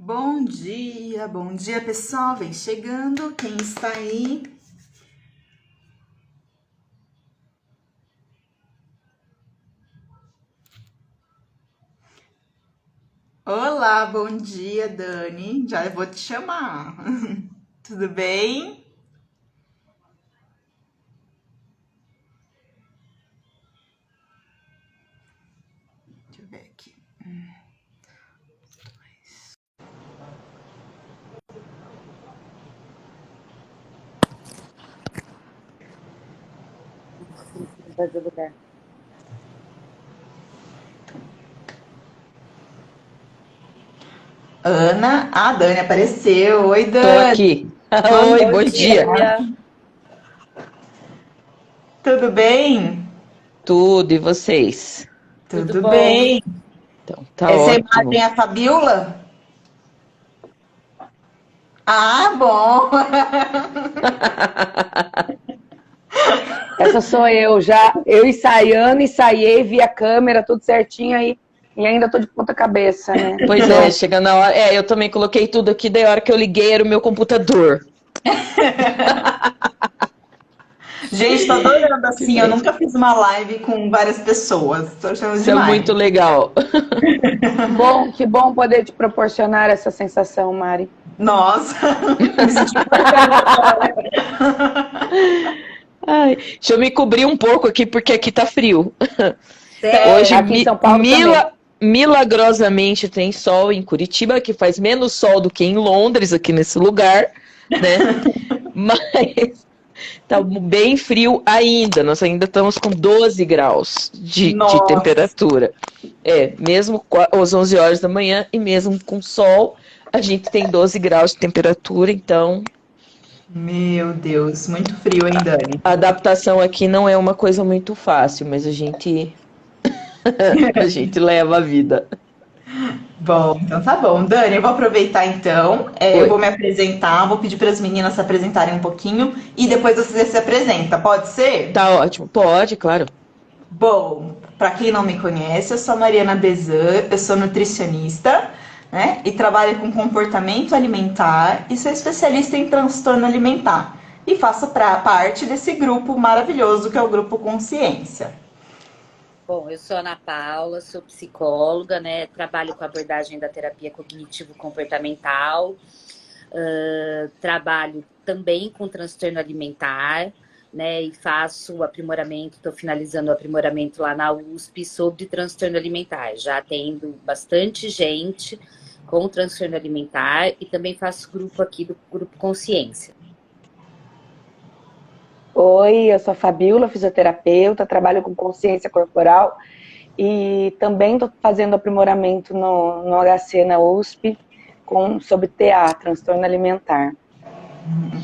Bom dia pessoal, vem chegando, quem está aí? Olá, bom dia Dani, já vou te chamar, tudo bem? Deixa eu ver aqui. Ana, a Dani apareceu. Oi, Tô Dani. aqui. Bom Oi, bom dia. dia. Tudo bem? Tudo, e vocês? Tudo Tudo bom? bem. Então, tá Essa ótimo. imagem é a Fabiola? Ah, bom. Essa sou eu já. Eu ensaiando, ensaiei, vi a câmera, tudo certinho aí. E ainda tô de ponta cabeça, né? Pois é, Pronto. chega na hora. Eu também coloquei tudo aqui, daí a hora que eu liguei era o meu computador. Gente, tô adorando Que assim. Eu vem. nunca fiz uma live com várias pessoas. Tô achando Isso é demais. muito legal. Que bom poder te proporcionar essa sensação, Mari. Nossa, me senti importante agora. Ai, deixa eu me cobrir um pouco aqui, porque aqui tá frio. Hoje, Sério. Aqui em São Paulo também. milagrosamente, tem sol em Curitiba, que faz menos sol do que em Londres, aqui nesse lugar, né? Mas tá bem frio ainda. Nós ainda estamos com 12 graus de Nossa, temperatura. Mesmo às 11 horas da manhã e mesmo com sol, a gente tem 12 graus de temperatura. Então, meu Deus, muito frio, hein, Dani? a adaptação aqui não é uma coisa muito fácil, mas a gente leva a vida. Bom, então tá bom. Dani, eu vou aproveitar então, eu Oi. vou me apresentar, vou pedir para as meninas se apresentarem um pouquinho e depois você se apresenta, pode ser? Tá ótimo. Pode, claro. Bom, para quem não me conhece, eu sou a Mariana Bezan, eu sou nutricionista, né? E trabalho com comportamento alimentar e sou especialista em transtorno alimentar. E faço parte desse grupo maravilhoso que é o Grupo Consciência. Bom, eu sou Ana Paula, sou psicóloga, né? Trabalho com a abordagem da terapia cognitivo-comportamental, trabalho também com transtorno alimentar, né? E faço aprimoramento, estou finalizando o aprimoramento lá na USP sobre transtorno alimentar. Já atendo bastante gente com transtorno alimentar e também faço grupo aqui do Grupo Consciência. Oi, eu sou a Fabiola, fisioterapeuta, trabalho com consciência corporal e também estou fazendo aprimoramento no HC na USP sobre TA, transtorno alimentar.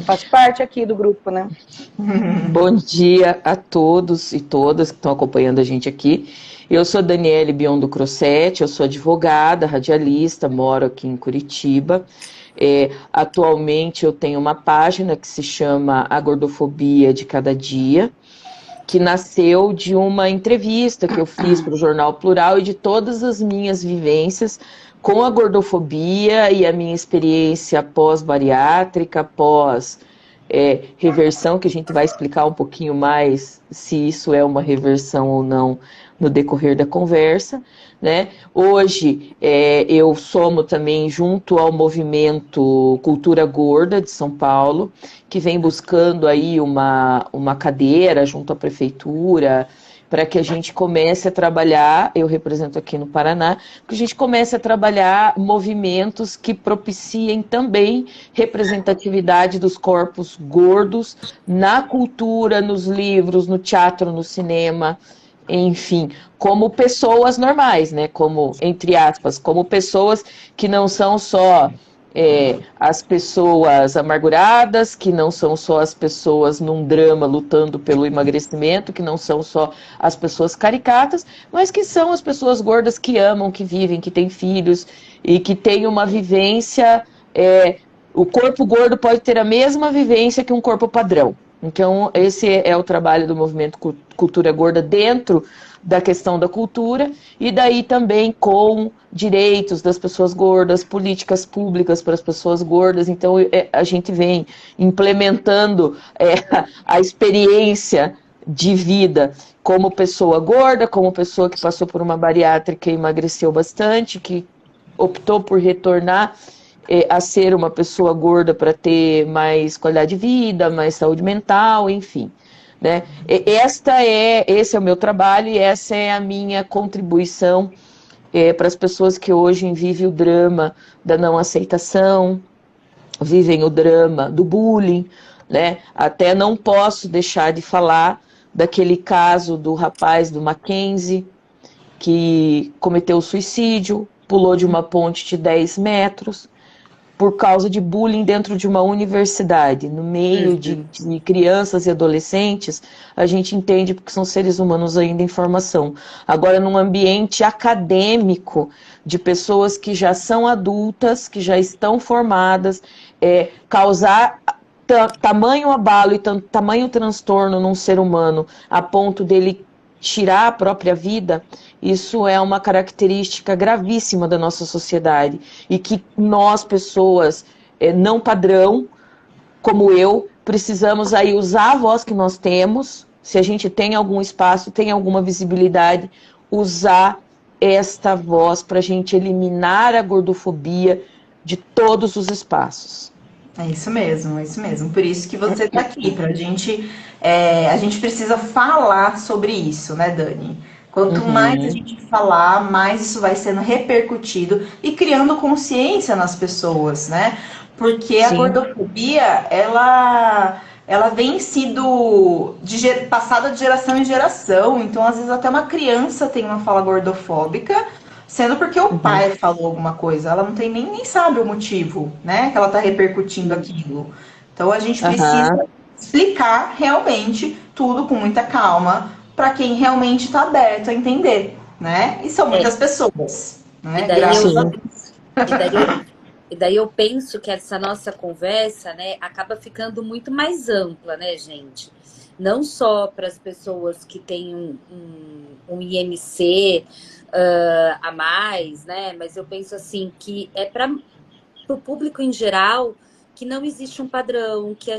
Faço parte aqui do grupo, né? Bom dia a todos e todas que estão acompanhando a gente aqui. Eu sou Daniele Biondo Crossetti, eu sou advogada, radialista, moro aqui em Curitiba. Atualmente eu tenho uma página que se chama A Gordofobia de Cada Dia, que nasceu de uma entrevista que eu fiz para o Jornal Plural e de todas as minhas vivências com a gordofobia e a minha experiência pós-bariátrica, reversão, que a gente vai explicar um pouquinho mais se isso é uma reversão ou não no decorrer da conversa, né? Hoje eu somo também junto ao movimento Cultura Gorda de São Paulo, que vem buscando aí uma cadeira junto à prefeitura, para que a gente comece a trabalhar, eu represento aqui no Paraná, que a gente comece a trabalhar movimentos que propiciem também representatividade dos corpos gordos na cultura, nos livros, no teatro, no cinema, enfim, como pessoas normais, né? Como, entre aspas, como pessoas que não são só as pessoas amarguradas, que não são só as pessoas num drama lutando pelo emagrecimento, que não são só as pessoas caricatas, mas que são as pessoas gordas que amam, que vivem, que têm filhos e que têm uma vivência. O corpo gordo pode ter a mesma vivência que um corpo padrão. Então, esse é o trabalho do movimento Cultura Gorda dentro da questão da cultura, e daí também com direitos das pessoas gordas, políticas públicas para as pessoas gordas. Então, a gente vem implementando a experiência de vida como pessoa gorda, como pessoa que passou por uma bariátrica e emagreceu bastante, que optou por retornar a ser uma pessoa gorda para ter mais qualidade de vida, mais saúde mental, enfim. Né? Esse é o meu trabalho e essa é a minha contribuição para as pessoas que hoje vivem o drama da não aceitação, vivem o drama do bullying, né? Até não posso deixar de falar daquele caso do rapaz do Mackenzie, que cometeu suicídio, pulou de uma ponte de 10 metros, por causa de bullying dentro de uma universidade, no meio de crianças e adolescentes, a gente entende porque são seres humanos ainda em formação. Agora, num ambiente acadêmico, de pessoas que já são adultas, que já estão formadas, causar tamanho abalo e tamanho transtorno num ser humano, a ponto dele tirar a própria vida, isso é uma característica gravíssima da nossa sociedade e que nós, pessoas não padrão, como eu, precisamos aí usar a voz que nós temos, se a gente tem algum espaço, tem alguma visibilidade, usar esta voz para a gente eliminar a gordofobia de todos os espaços. É isso mesmo, é isso mesmo. Por isso que você está aqui, para a gente precisa falar sobre isso, né, Dani? Quanto mais a gente falar, mais isso vai sendo repercutido e criando consciência nas pessoas, né? Porque a gordofobia, ela vem sido passada de geração em geração. Então, às vezes, até uma criança tem uma fala gordofóbica, sendo porque o pai falou alguma coisa. Ela não tem nem sabe o motivo, né? Que ela tá repercutindo aquilo. Então, a gente precisa explicar realmente tudo com muita calma para quem realmente está aberto a entender, né? E são muitas pessoas, né? E daí eu penso que essa nossa conversa, né, acaba ficando muito mais ampla, né, gente? Não só para as pessoas que têm um IMC a mais, né? Mas eu penso assim que é para o público em geral que não existe um padrão, que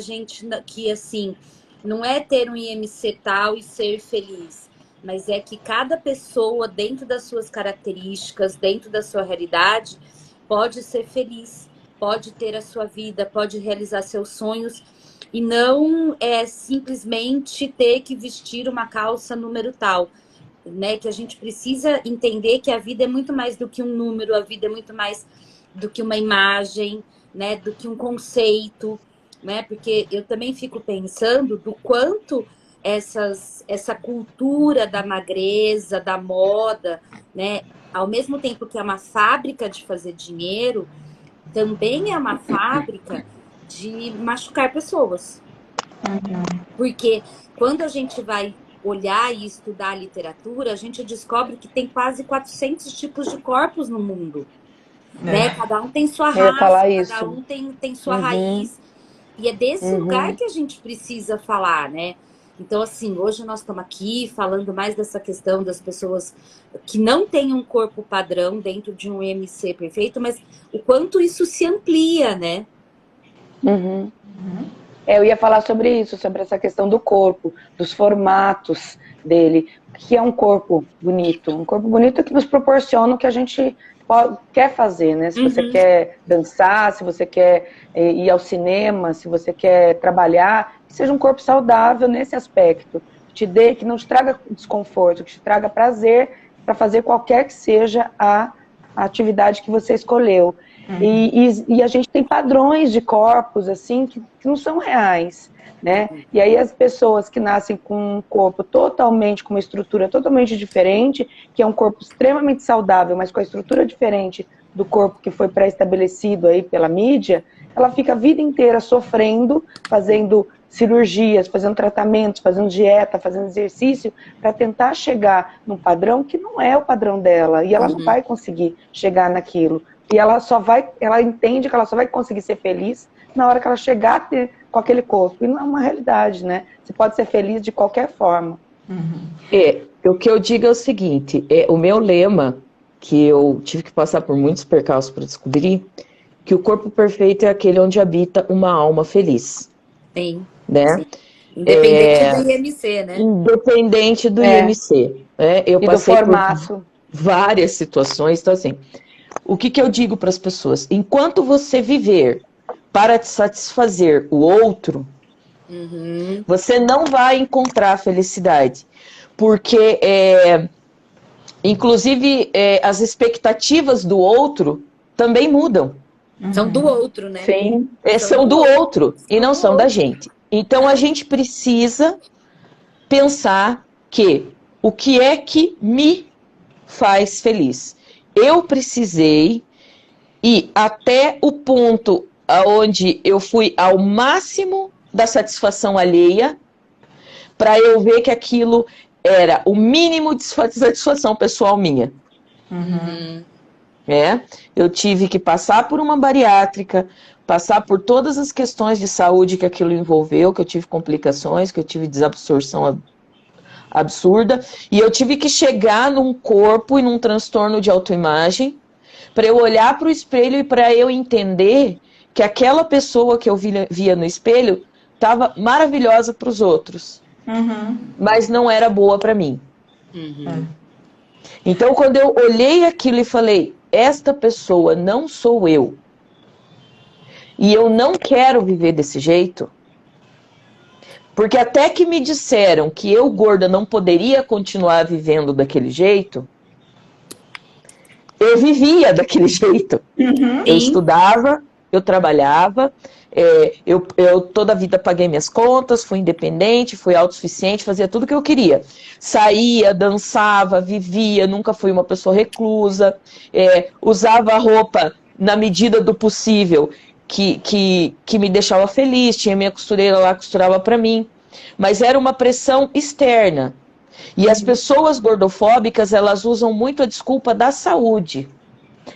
assim, não é ter um IMC tal e ser feliz, mas é que cada pessoa, dentro das suas características, dentro da sua realidade, pode ser feliz, pode ter a sua vida, pode realizar seus sonhos e não simplesmente ter que vestir uma calça número tal, né? Que a gente precisa entender que a vida é muito mais do que um número, a vida é muito mais do que uma imagem, né? Do que um conceito, né? Porque eu também fico pensando do quanto essa cultura da magreza, da moda, né? Ao mesmo tempo que é uma fábrica de fazer dinheiro, também é uma fábrica de machucar pessoas. Porque quando a gente vai olhar e estudar a literatura, a gente descobre que tem quase 400 tipos de corpos no mundo. Né? Cada um tem sua raça, cada um tem sua raiz. E é desse lugar que a gente precisa falar, né? Então, assim, hoje nós estamos aqui falando mais dessa questão das pessoas que não têm um corpo padrão dentro de um IMC perfeito, mas o quanto isso se amplia, né? Eu ia falar sobre isso, sobre essa questão do corpo, dos formatos dele, que é um corpo bonito. Um corpo bonito que nos proporciona o que a gente quer fazer, né? Se você quer dançar, se você quer ir ao cinema, se você quer trabalhar, que seja um corpo saudável nesse aspecto, que não te traga desconforto, que te traga prazer para fazer qualquer que seja a atividade que você escolheu. E a gente tem padrões de corpos assim que não são reais, né? E aí as pessoas que nascem com um corpo totalmente, com uma estrutura totalmente diferente, que é um corpo extremamente saudável, mas com a estrutura diferente do corpo que foi pré-estabelecido aí pela mídia, ela fica a vida inteira sofrendo, fazendo cirurgias, fazendo tratamentos, fazendo dieta, fazendo exercício, para tentar chegar num padrão que não é o padrão dela, e ela não vai conseguir chegar naquilo. E ela entende que ela só vai conseguir ser feliz na hora que ela chegar a ter com aquele corpo. E não é uma realidade, né? Você pode ser feliz de qualquer forma. O que eu digo é o seguinte, o meu lema que eu tive que passar por muitos percalços para descobrir, que o corpo perfeito é aquele onde habita uma alma feliz. Sim. Né? Sim. Independente do IMC, né? Independente do IMC. Né? Eu passei do formato. por várias situações, então assim, o que eu digo para as pessoas? Enquanto você viver para satisfazer o outro, você não vai encontrar felicidade. Porque, inclusive, as expectativas do outro também mudam. São do outro, né? Sim, são do outro e não são da gente. Então, a gente precisa pensar que o que é que me faz feliz? Eu precisei ir até o ponto onde eu fui ao máximo da satisfação alheia para eu ver que aquilo era o mínimo de satisfação pessoal minha. Eu tive que passar por uma bariátrica, passar por todas as questões de saúde que aquilo envolveu, que eu tive complicações, que eu tive desabsorção absurda, e eu tive que chegar num corpo e num transtorno de autoimagem para eu olhar para o espelho e para eu entender que aquela pessoa que eu via no espelho estava maravilhosa para os outros, mas não era boa para mim. Então, quando eu olhei aquilo e falei, esta pessoa não sou eu, e eu não quero viver desse jeito, porque até que me disseram que eu, gorda, não poderia continuar vivendo daquele jeito, eu vivia daquele jeito. Eu estudava, eu trabalhava, eu toda a vida paguei minhas contas, fui independente, fui autossuficiente, fazia tudo o que eu queria. Saía, dançava, vivia, nunca fui uma pessoa reclusa, usava roupa na medida do possível, que me deixava feliz, tinha minha costureira lá, costurava para mim, mas era uma pressão externa. E as pessoas gordofóbicas, elas usam muito a desculpa da saúde.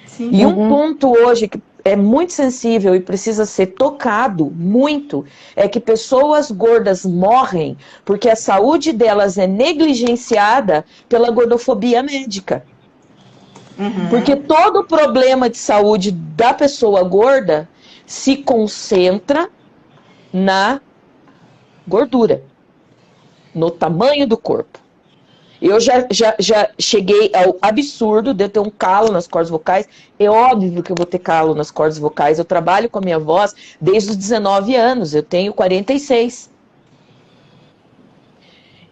Sim. E um ponto hoje que é muito sensível e precisa ser tocado muito, é que pessoas gordas morrem porque a saúde delas é negligenciada pela gordofobia médica. Porque todo problema de saúde da pessoa gorda se concentra na gordura, no tamanho do corpo. Eu já cheguei ao absurdo de eu ter um calo nas cordas vocais. É óbvio que eu vou ter calo nas cordas vocais. Eu trabalho com a minha voz desde os 19 anos. Eu tenho 46.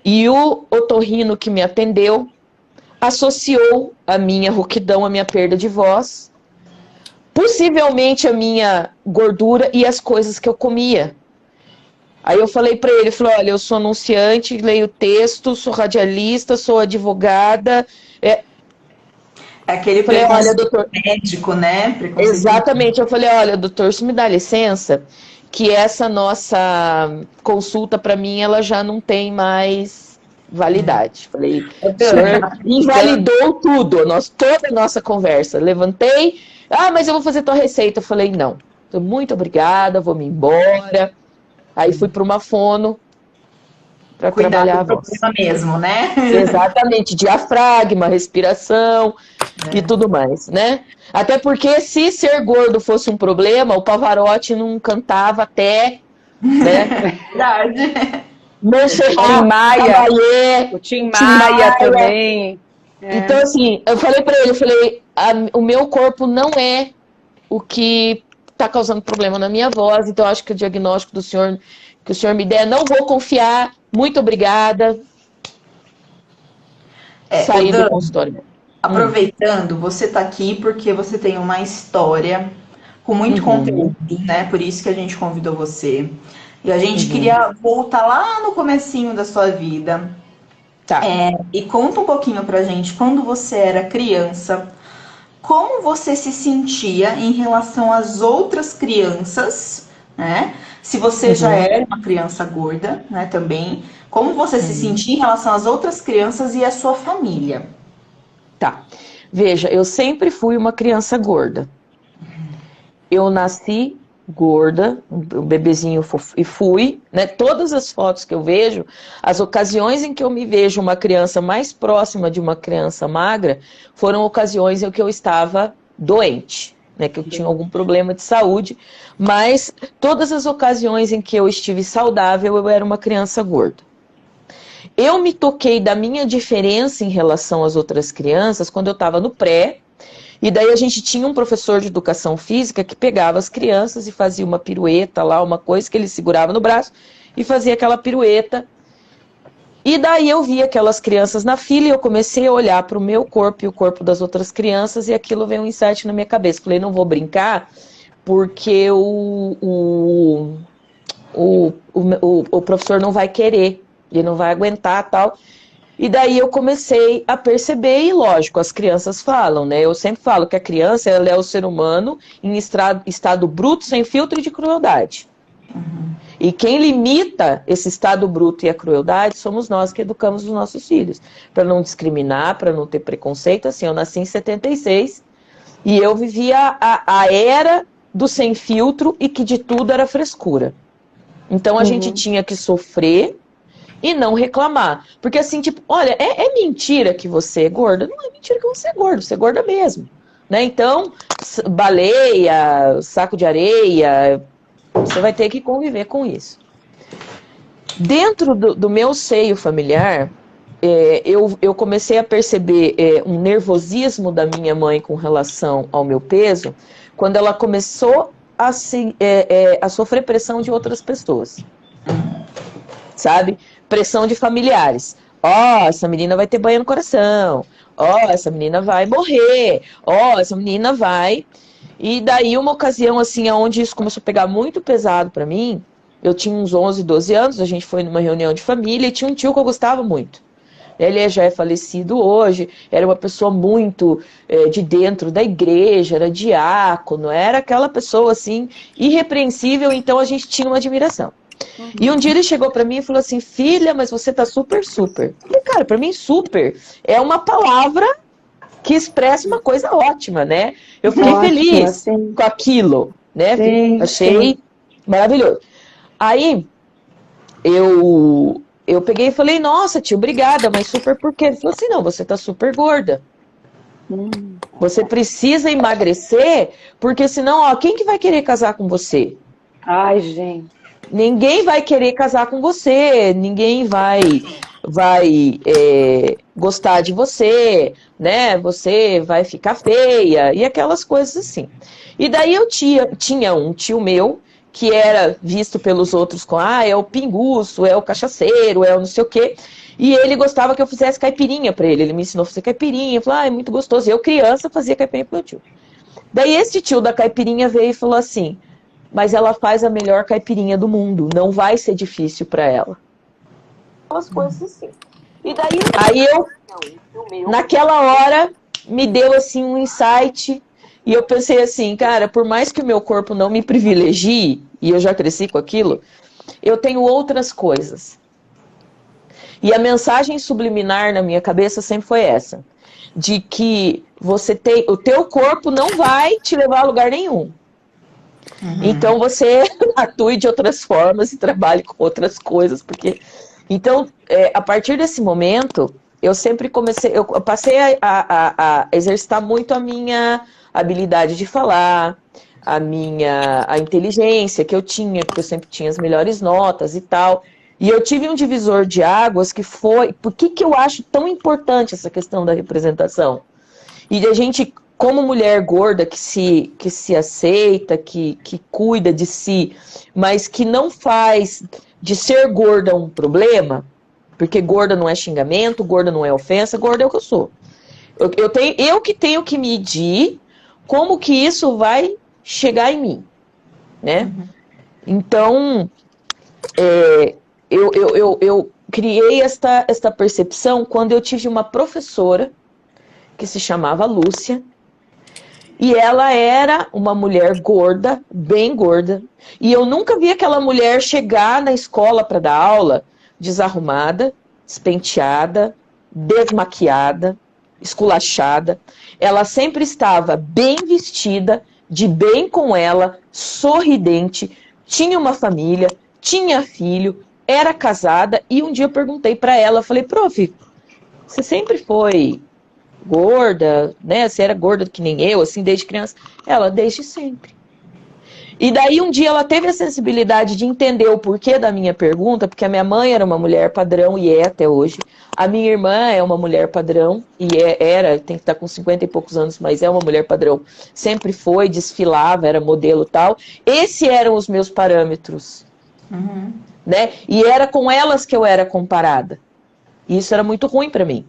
E o otorrino que me atendeu associou a minha rouquidão, a minha perda de voz, possivelmente a minha gordura e as coisas que eu comia. Aí eu falei para ele, olha, eu sou anunciante, leio texto, sou radialista, sou advogada. Aquele preconceito doutor, médico, né? Exatamente. Eu falei, olha, doutor, se me dá licença, que essa nossa consulta para mim, ela já não tem mais validade. Falei, o senhor invalidou tudo, toda a nossa conversa. Levantei, mas eu vou fazer tua receita. Eu falei, não, muito obrigada, vou me embora. Aí fui para uma fono para trabalhar a voz. Mesmo, né? Exatamente, diafragma, respiração e tudo mais, né? Até porque se ser gordo fosse um problema, o Pavarotti não cantava até, né? Verdade. Tim Maia, o Tim Maia também. Então, assim, eu falei para ele, o meu corpo não é o que está causando problema na minha voz, então acho que o diagnóstico do senhor, que o senhor me der, não vou confiar, muito obrigada. Saí do consultório. Aproveitando, você está aqui porque você tem uma história com muito conteúdo, né? Por isso que a gente convidou você. E a gente queria voltar lá no comecinho da sua vida. Tá. E conta um pouquinho pra gente, quando você era criança, como você se sentia em relação às outras crianças, né? Se você já era uma criança gorda, né, também. Como você se sentia em relação às outras crianças e à sua família? Tá. Veja, eu sempre fui uma criança gorda. Eu nasci gorda, um bebezinho e fui, né? Todas as fotos que eu vejo, as ocasiões em que eu me vejo uma criança mais próxima de uma criança magra, foram ocasiões em que eu estava doente, né? Que eu tinha algum problema de saúde, mas todas as ocasiões em que eu estive saudável, eu era uma criança gorda. Eu me toquei da minha diferença em relação às outras crianças quando eu estava no pré. E daí a gente tinha um professor de educação física que pegava as crianças e fazia uma pirueta lá, uma coisa que ele segurava no braço e fazia aquela pirueta. E daí eu vi aquelas crianças na fila e eu comecei a olhar para o meu corpo e o corpo das outras crianças e aquilo veio um insight na minha cabeça. Falei, não vou brincar porque o professor não vai querer, ele não vai aguentar tal. E daí eu comecei a perceber, e lógico, as crianças falam, né? Eu sempre falo que a criança, ela é o ser humano em estado bruto, sem filtro e de crueldade. Uhum. E quem limita esse estado bruto e a crueldade somos nós que educamos os nossos filhos. Para não discriminar, para não ter preconceito. Assim, eu nasci em 76 e eu vivia a era do sem filtro e que de tudo era frescura. Então a gente tinha que sofrer e não reclamar. Porque assim, tipo, olha, é mentira que você é gorda? Não é mentira que você é gorda mesmo. Né? Então, baleia, saco de areia, você vai ter que conviver com isso. Dentro do meu seio familiar, eu comecei a perceber um nervosismo da minha mãe com relação ao meu peso, quando ela começou a sofrer pressão de outras pessoas. Sabe? Pressão de familiares. Ó, essa menina vai ter banho no coração. Ó, essa menina vai morrer. Ó, essa menina vai... E daí uma ocasião assim, onde isso começou a pegar muito pesado pra mim, eu tinha uns 11, 12 anos, a gente foi numa reunião de família e tinha um tio que eu gostava muito. Ele já é falecido hoje, era uma pessoa muito de dentro da igreja, era diácono, era aquela pessoa assim, irrepreensível, então a gente tinha uma admiração. E um dia ele chegou pra mim e falou assim, filha, mas você tá super. Eu falei, cara, pra mim super é uma palavra que expressa uma coisa ótima, né? Eu fiquei feliz sim. com aquilo, né? Sim, achei maravilhoso. Aí, eu peguei e falei, nossa, tio, obrigada, mas super por quê? Ele falou assim, não, você tá super gorda. Você precisa emagrecer, porque senão, ó, quem que vai querer casar com você? Ai, gente. Ninguém vai querer casar com você, ninguém vai gostar de você, né? Você vai ficar feia e aquelas coisas assim. E daí eu tinha um tio meu que era visto pelos outros com, é o pinguço, é o cachaceiro, é o não sei o quê. E ele gostava que eu fizesse caipirinha pra ele. Ele me ensinou a fazer caipirinha, falou, é muito gostoso. E eu, criança, fazia caipirinha pro meu tio. Daí esse tio da caipirinha veio e falou assim, mas ela faz a melhor caipirinha do mundo, não vai ser difícil para ela. Umas coisas assim. E daí aí eu, naquela hora, me deu assim um insight, e eu pensei assim, cara, por mais que o meu corpo não me privilegie, e eu já cresci com aquilo, eu tenho outras coisas. E a mensagem subliminar na minha cabeça sempre foi essa, de que o teu corpo não vai te levar a lugar nenhum. Então você atue de outras formas e trabalhe com outras coisas, porque... Então, a partir desse momento, eu passei a exercitar muito a minha habilidade de falar, a inteligência que eu tinha, porque eu sempre tinha as melhores notas e tal. E eu tive um divisor de águas que foi... Por que eu acho tão importante essa questão da representação? E a gente... Como mulher gorda que se aceita, que cuida de si, mas que não faz de ser gorda um problema, porque gorda não é xingamento, gorda não é ofensa, gorda é o que eu sou. Eu que tenho que medir como que isso vai chegar em mim, né? Então, eu criei esta percepção quando eu tive uma professora que se chamava Lúcia. E ela era uma mulher gorda, bem gorda. E eu nunca vi aquela mulher chegar na escola para dar aula desarrumada, despenteada, desmaquiada, esculachada. Ela sempre estava bem vestida, de bem com ela, sorridente, tinha uma família, tinha filho, era casada, e um dia eu perguntei para ela, falei, prof, você sempre foi gorda, né? Você era gorda que nem eu, assim, desde criança? Ela, desde sempre. E daí um dia ela teve a sensibilidade de entender o porquê da minha pergunta, porque a minha mãe era uma mulher padrão e é até hoje. A minha irmã é uma mulher padrão e era, tem que estar com 50 e poucos anos, mas é uma mulher padrão. Sempre foi, desfilava, era modelo e tal. Esses eram os meus parâmetros. Uhum. Né? E era com elas que eu era comparada. E isso era muito ruim para mim.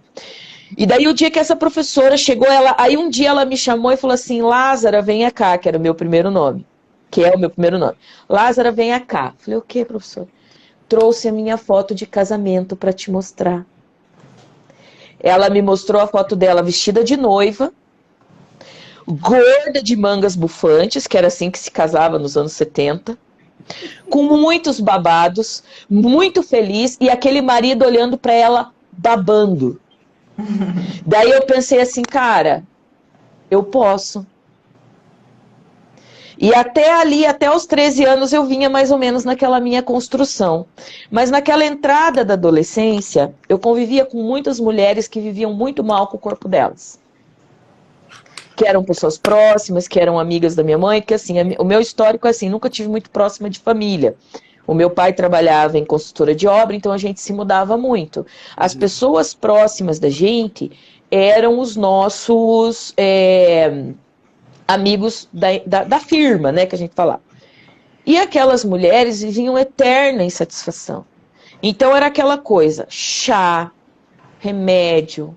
E daí o dia que essa professora chegou, aí um dia ela me chamou e falou assim, Lázara, venha cá, que era o meu primeiro nome. Que é o meu primeiro nome. Lázara, venha cá. Falei, o que, professor? Trouxe a minha foto de casamento para te mostrar. Ela me mostrou a foto dela vestida de noiva, gorda de mangas bufantes, que era assim que se casava nos anos 70, com muitos babados, muito feliz, e aquele marido olhando para ela, babando. Daí eu pensei assim, cara, eu posso. E até ali, até os 13 anos, eu vinha mais ou menos naquela minha construção. Mas naquela entrada da adolescência, eu convivia com muitas mulheres que viviam muito mal com o corpo delas. Que eram pessoas próximas, que eram amigas da minha mãe, porque assim, o meu histórico é assim, nunca tive muito próxima de família. O meu pai trabalhava em construtora de obra, então a gente se mudava muito. As pessoas próximas da gente eram os nossos... amigos da firma, né, que a gente falava. E aquelas mulheres viviam eterna insatisfação. Então era aquela coisa, chá, remédio,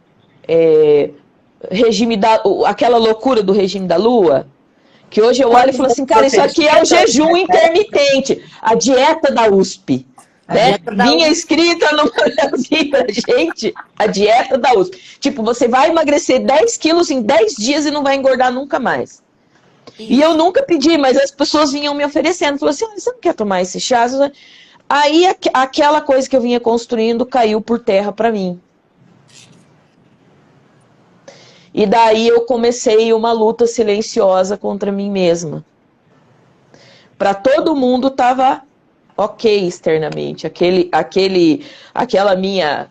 regime aquela loucura do regime da lua, que hoje eu olho e falo assim, cara, isso aqui é o jejum intermitente, a dieta da USP. Né? Vinha escrita no papelzinho pra gente, a dieta da USP. Tipo, você vai emagrecer 10 quilos em 10 dias e não vai engordar nunca mais. Isso. E eu nunca pedi, mas as pessoas vinham me oferecendo. Falaram assim, você não quer tomar esse chá? Aí aquela coisa que eu vinha construindo caiu por terra pra mim. E daí eu comecei uma luta silenciosa contra mim mesma. Pra todo mundo tava... ok externamente, aquela minha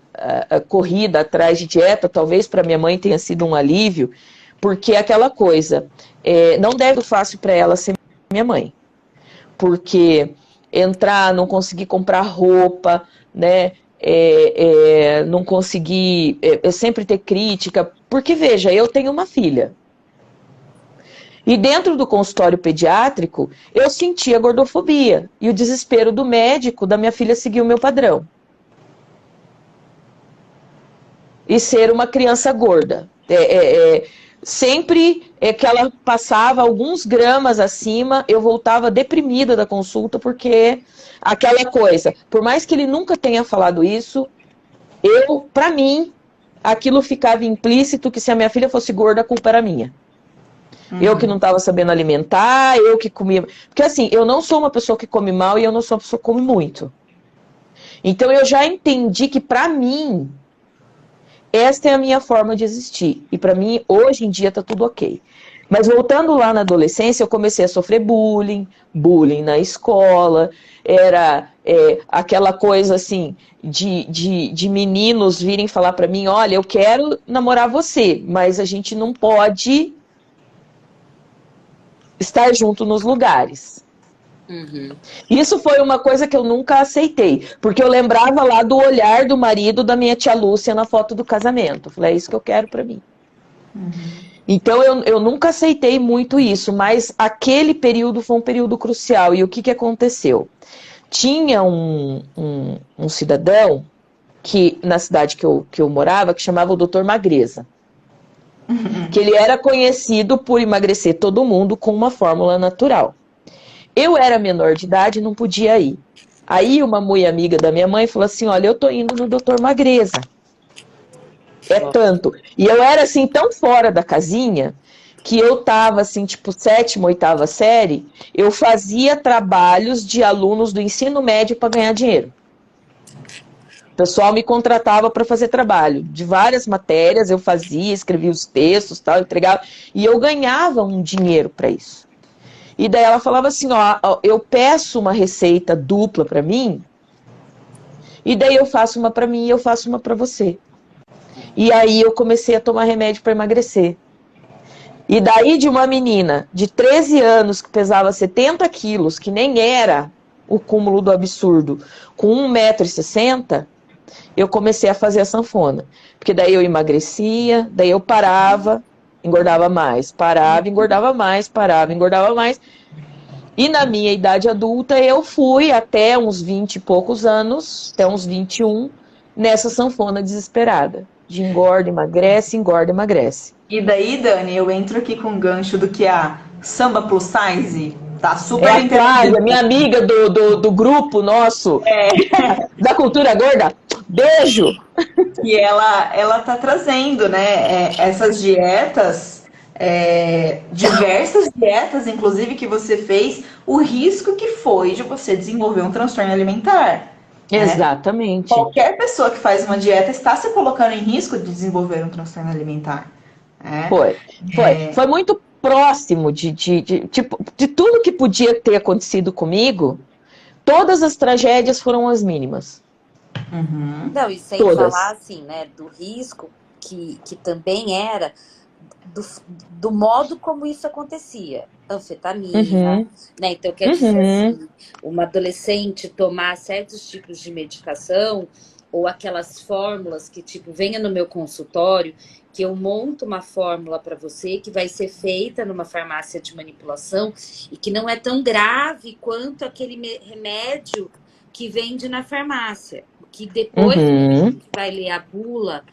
corrida atrás de dieta, talvez para minha mãe tenha sido um alívio, porque aquela coisa, não deve ser fácil para ela ser minha mãe, porque não conseguir comprar roupa, né, não conseguir sempre ter crítica, porque veja, eu tenho uma filha. E dentro do consultório pediátrico, eu sentia gordofobia. E o desespero do médico da minha filha seguir o meu padrão. E ser uma criança gorda. Sempre que ela passava alguns gramas acima, eu voltava deprimida da consulta, porque aquela coisa, por mais que ele nunca tenha falado isso, pra mim, aquilo ficava implícito que se a minha filha fosse gorda, a culpa era minha. Eu que não estava sabendo alimentar, eu que comia... Porque assim, eu não sou uma pessoa que come mal e eu não sou uma pessoa que come muito. Então eu já entendi que pra mim, esta é a minha forma de existir. E pra mim, hoje em dia, tá tudo ok. Mas voltando lá na adolescência, eu comecei a sofrer bullying na escola. Era aquela coisa assim, de meninos virem falar pra mim, olha, eu quero namorar você, mas a gente não pode... estar junto nos lugares. Isso foi uma coisa que eu nunca aceitei, porque eu lembrava lá do olhar do marido da minha tia Lúcia na foto do casamento. Eu falei, é isso que eu quero pra mim. Então eu nunca aceitei muito isso, mas aquele período foi um período crucial. E o que aconteceu? Tinha um cidadão que, na cidade que eu morava, que chamava o Dr. Magreza. Que ele era conhecido por emagrecer todo mundo com uma fórmula natural. Eu era menor de idade e não podia ir. Aí uma muito amiga da minha mãe falou assim, olha, eu tô indo no Dr. Magreza. É tanto. E eu era assim tão fora da casinha que eu tava assim, tipo, 7ª, 8ª série, eu fazia trabalhos de alunos do ensino médio para ganhar dinheiro. O pessoal me contratava para fazer trabalho de várias matérias, eu fazia, escrevia os textos, tal, entregava, e eu ganhava um dinheiro para isso. E daí ela falava assim, ó, eu peço uma receita dupla para mim, e daí eu faço uma para mim e eu faço uma para você. E aí eu comecei a tomar remédio para emagrecer. E daí de uma menina de 13 anos que pesava 70 quilos, que nem era o cúmulo do absurdo, com 1,60 m, eu comecei a fazer a sanfona. Porque daí eu emagrecia, daí eu parava, engordava mais, parava, engordava mais, parava, engordava mais. E na minha idade adulta eu fui até uns 20 e poucos anos, até uns 21, nessa sanfona desesperada. De engorda, emagrece, engorda, emagrece. E daí, Dani, eu entro aqui com o gancho do que a Samba Plus Size tá super É a Cláudia, minha amiga do grupo nosso, da cultura gorda. Beijo! E ela tá trazendo, né, essas dietas, diversas dietas, inclusive, que você fez, o risco que foi de você desenvolver um transtorno alimentar. Exatamente. Qualquer pessoa que faz uma dieta está se colocando em risco de desenvolver um transtorno alimentar. Foi muito próximo de tudo que podia ter acontecido comigo. Todas as tragédias foram as mínimas. Uhum. Não, e sem Todas. falar assim, né, do risco que também era do modo como isso acontecia. Anfetamina, né? Então, quer dizer assim, uma adolescente tomar certos tipos de medicação ou aquelas fórmulas que, tipo, venha no meu consultório, que eu monto uma fórmula para você que vai ser feita numa farmácia de manipulação e que não é tão grave quanto aquele remédio que vende na farmácia. Que depois que vai ler a bula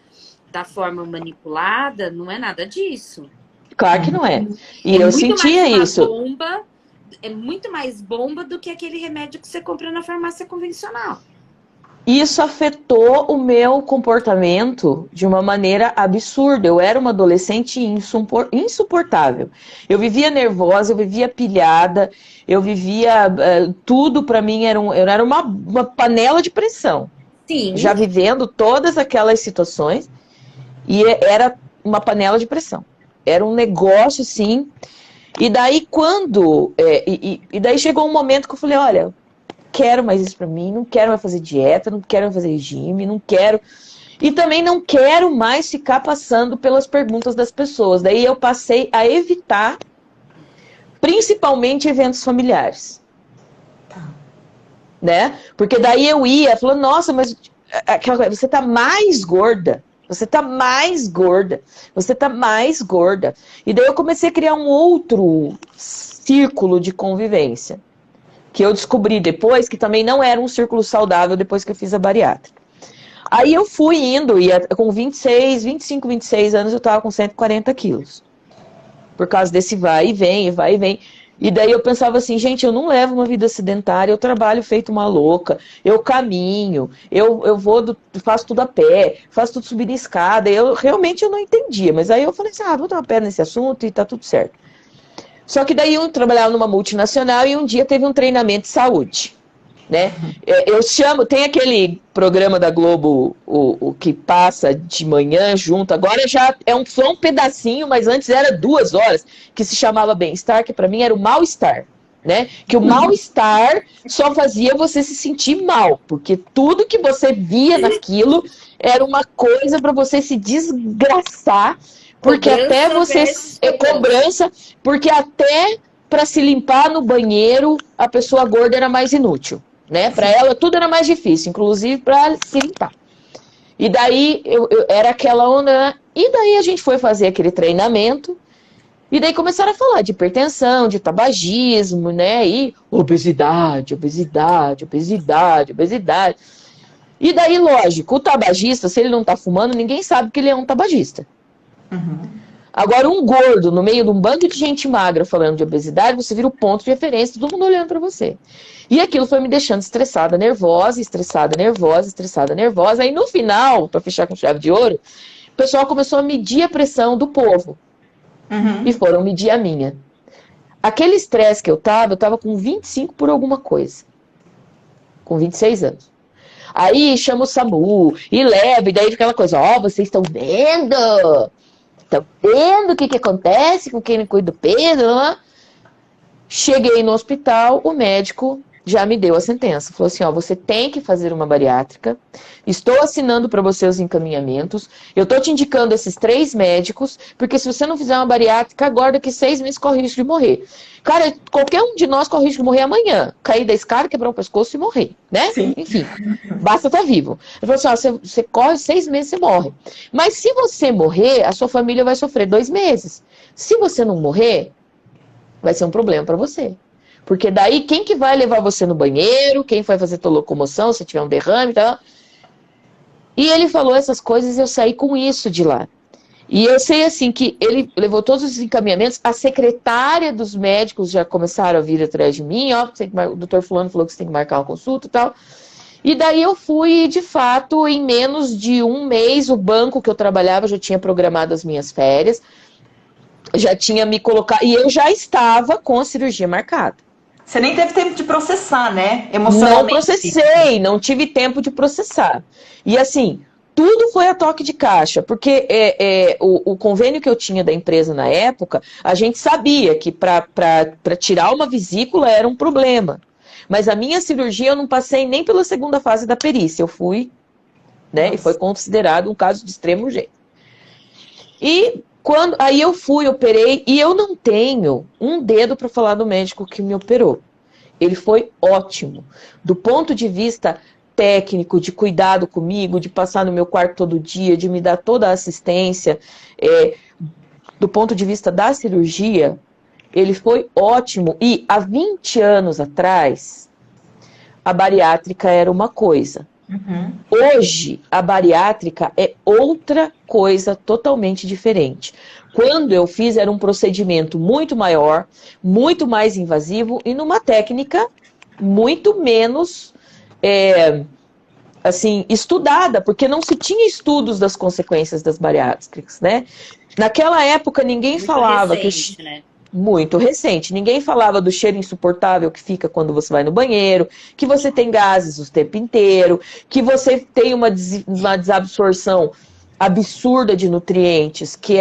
da forma manipulada, não é nada disso. Claro que não é. E eu sentia isso. É muito mais bomba do que aquele remédio que você compra na farmácia convencional. Isso afetou o meu comportamento de uma maneira absurda. Eu era uma adolescente insuportável. Eu vivia nervosa, eu vivia pilhada, eu vivia... tudo para mim era uma panela de pressão. Sim. Já vivendo todas aquelas situações, e era uma panela de pressão. Era um negócio, assim. E daí quando... e daí chegou um momento que eu falei, olha... quero mais isso pra mim, não quero mais fazer dieta, não quero mais fazer regime, não quero... E também não quero mais ficar passando pelas perguntas das pessoas. Daí eu passei a evitar, principalmente eventos familiares. Né? Porque daí eu ia, falando, nossa, mas você tá mais gorda. Você tá mais gorda. Você tá mais gorda. E daí eu comecei a criar um outro círculo de convivência. Que eu descobri depois que também não era um círculo saudável depois que eu fiz a bariátrica. Aí eu fui indo, e com 25, 26 anos eu tava com 140 quilos. Por causa desse vai e vem, vai e vem. E daí eu pensava assim, gente, eu não levo uma vida sedentária, eu trabalho feito uma louca, eu caminho, eu faço tudo a pé, faço tudo subir escada. Realmente eu não entendia, mas aí eu falei assim, vou dar uma pé nesse assunto e tá tudo certo. Só que daí eu trabalhava numa multinacional e um dia teve um treinamento de saúde, né? Tem aquele programa da Globo, o que passa de manhã junto, agora já só um pedacinho, mas antes era 2 horas, que se chamava Bem-Estar, que pra mim era o mal-estar, né? Que o mal-estar só fazia você se sentir mal, porque tudo que você via naquilo era uma coisa pra você se desgraçar. Porque até você... cobrança, porque até para se limpar no banheiro, a pessoa gorda era mais inútil, né? Para ela tudo era mais difícil, inclusive para se limpar. E daí eu era aquela onda, né? E daí a gente foi fazer aquele treinamento, e daí começaram a falar de hipertensão, de tabagismo, né? E obesidade. E daí, lógico, o tabagista, se ele não tá fumando, ninguém sabe que ele é um tabagista. Uhum. Agora, um gordo no meio de um bando de gente magra falando de obesidade, você vira o ponto de referência, todo mundo olhando pra você. E aquilo foi me deixando estressada, nervosa. Aí no final, pra fechar com chave de ouro, o pessoal começou a medir a pressão do povo. Uhum. E foram medir a minha. Aquele estresse que eu tava com 25 por alguma coisa. Com 26 anos. Aí chama o SAMU e leva, e daí fica aquela coisa, vocês estão vendo? Estão vendo o que acontece com quem não cuida do peso? Não? Cheguei no hospital, o médico já me deu a sentença. Falou assim, ó, você tem que fazer uma bariátrica, estou assinando para você os encaminhamentos, eu estou te indicando esses 3 médicos, porque se você não fizer uma bariátrica, agora daqui 6 meses corre risco de morrer. Cara, qualquer um de nós corre risco de morrer amanhã, cair da escada, quebrar o pescoço e morrer, né? Sim. Enfim, basta estar vivo. Ele falou assim, ó, você corre 6 meses, você morre. Mas se você morrer, a sua família vai sofrer 2 meses. Se você não morrer, vai ser um problema para você. Porque daí, quem que vai levar você no banheiro? Quem vai fazer tua locomoção, se tiver um derrame e tal? E ele falou essas coisas e eu saí com isso de lá. E eu sei, assim, que ele levou todos os encaminhamentos. A secretária dos médicos já começaram a vir atrás de mim. Ó, o doutor fulano falou que você tem que marcar uma consulta e tal. E daí eu fui, de fato, em menos de 1 mês, o banco que eu trabalhava já tinha programado as minhas férias. Já tinha me colocado... E eu já estava com a cirurgia marcada. Você nem teve tempo de processar, né? Não Emocionalmente. processei, não tive tempo de processar. E assim, tudo foi a toque de caixa, porque o convênio que eu tinha da empresa na época, a gente sabia que para tirar uma vesícula era um problema. Mas a minha cirurgia eu não passei nem pela segunda fase da perícia. Eu fui, né? Nossa. E foi considerado um caso de extremo urgência. E aí eu fui, operei, e eu não tenho um dedo para falar do médico que me operou. Ele foi ótimo. Do ponto de vista técnico, de cuidado comigo, de passar no meu quarto todo dia, de me dar toda a assistência, do ponto de vista da cirurgia, ele foi ótimo. E há 20 anos atrás, a bariátrica era uma coisa. Uhum. Hoje, a bariátrica é outra coisa totalmente diferente. Quando eu fiz, era um procedimento muito maior, muito mais invasivo e numa técnica muito menos assim, estudada, porque não se tinha estudos das consequências das bariátricas, né? Naquela época, ninguém Muito falava recente, que... né? Muito recente. Ninguém falava do cheiro insuportável que fica quando você vai no banheiro, que você tem gases o tempo inteiro, que você tem uma desabsorção absurda de nutrientes, que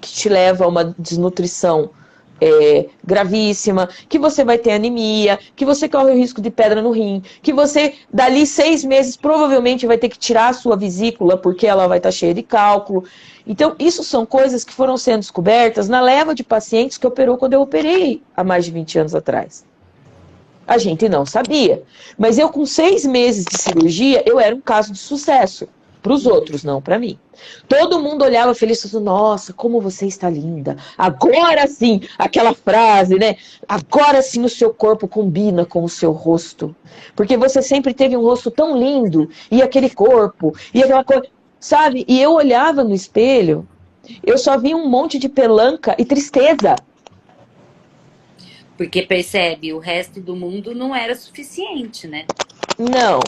te leva a uma desnutrição gravíssima, que você vai ter anemia, que você corre o risco de pedra no rim, que você, dali 6 meses, provavelmente vai ter que tirar a sua vesícula, porque ela vai estar cheia de cálculo. Então, isso são coisas que foram sendo descobertas na leva de pacientes que operou quando eu operei há mais de 20 anos atrás. A gente não sabia. Mas eu, com 6 meses de cirurgia, eu era um caso de sucesso. Para os outros, não para mim. Todo mundo olhava feliz e falava, nossa, como você está linda. Agora sim, aquela frase, né? Agora sim o seu corpo combina com o seu rosto. Porque você sempre teve um rosto tão lindo, e aquele corpo, e aquela coisa... Sabe? E eu olhava no espelho, eu só via um monte de pelanca e tristeza. Porque percebe, o resto do mundo não era suficiente, né? Não.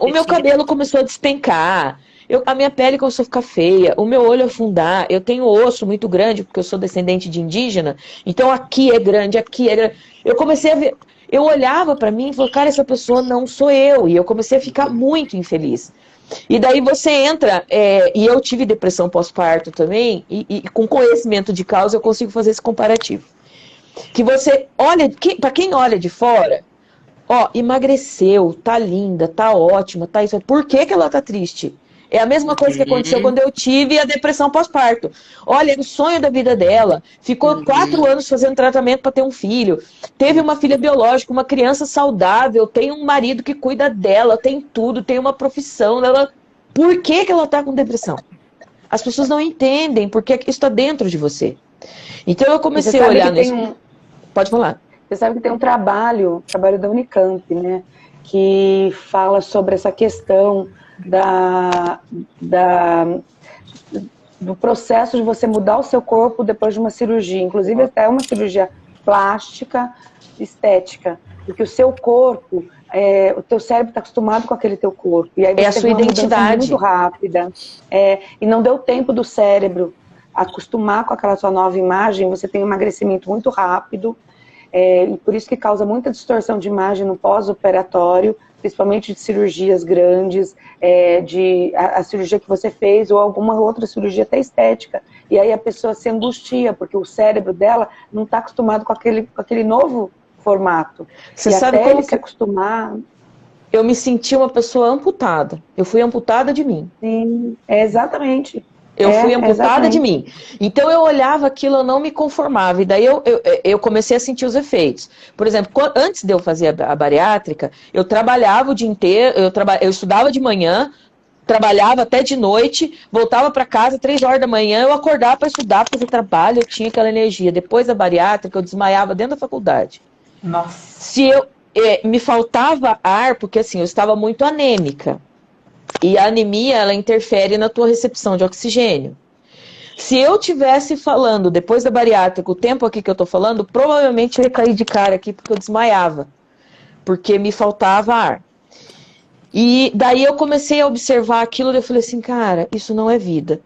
O meu cabelo começou a despencar. A minha pele começou a ficar feia. O meu olho a afundar. Eu tenho osso muito grande, porque eu sou descendente de indígena. Então aqui é grande, aqui é grande. Eu comecei a ver... Eu olhava pra mim e falava, cara, essa pessoa não sou eu. E eu comecei a ficar muito infeliz. E daí você entra, e eu tive depressão pós-parto também, e com conhecimento de causa eu consigo fazer esse comparativo. Que você olha, para quem olha de fora, ó, emagreceu, tá linda, tá ótima, tá isso. Por que ela tá triste? É a mesma coisa que aconteceu quando eu tive a depressão pós-parto. Olha, o sonho da vida dela. Ficou 4 anos fazendo tratamento para ter um filho. Teve uma filha biológica, uma criança saudável, tem um marido que cuida dela, tem tudo, tem uma profissão. Por que ela tá com depressão? As pessoas não entendem porque isso está dentro de você. Então eu comecei a olhar nisso. Pode falar. Você sabe que tem um trabalho da Unicamp, né? Que fala sobre essa questão do processo de você mudar o seu corpo depois de uma cirurgia, inclusive até uma cirurgia plástica, estética, porque o seu corpo, o teu cérebro está acostumado com aquele teu corpo, e aí você a sua identidade muito rápida, e não deu tempo do cérebro acostumar com aquela sua nova imagem, você tem um emagrecimento muito rápido, e por isso que causa muita distorção de imagem no pós-operatório, principalmente de cirurgias grandes, a cirurgia que você fez ou alguma outra cirurgia até estética. E aí a pessoa se angustia, porque o cérebro dela não está acostumado com aquele novo formato. Você e sabe até como ele se acostumar... Eu me senti uma pessoa amputada. Eu fui amputada de mim. Sim, exatamente. Eu fui amputada de exatamente. mim. Então eu olhava aquilo, eu não me conformava. E daí eu comecei a sentir os efeitos. Por exemplo, antes de eu fazer a bariátrica, eu trabalhava o dia inteiro, eu estudava de manhã, trabalhava até de noite, voltava para casa 3 horas da manhã, eu acordava para estudar, para fazer trabalho, eu tinha aquela energia. Depois da bariátrica, eu desmaiava dentro da faculdade. Nossa. Se me faltava ar, porque assim, eu estava muito anêmica. E a anemia, ela interfere na tua recepção de oxigênio. Se eu tivesse falando, depois da bariátrica, o tempo aqui que eu tô falando, provavelmente eu ia cair de cara aqui, porque eu desmaiava. Porque me faltava ar. E daí eu comecei a observar aquilo, e eu falei assim, cara, isso não é vida.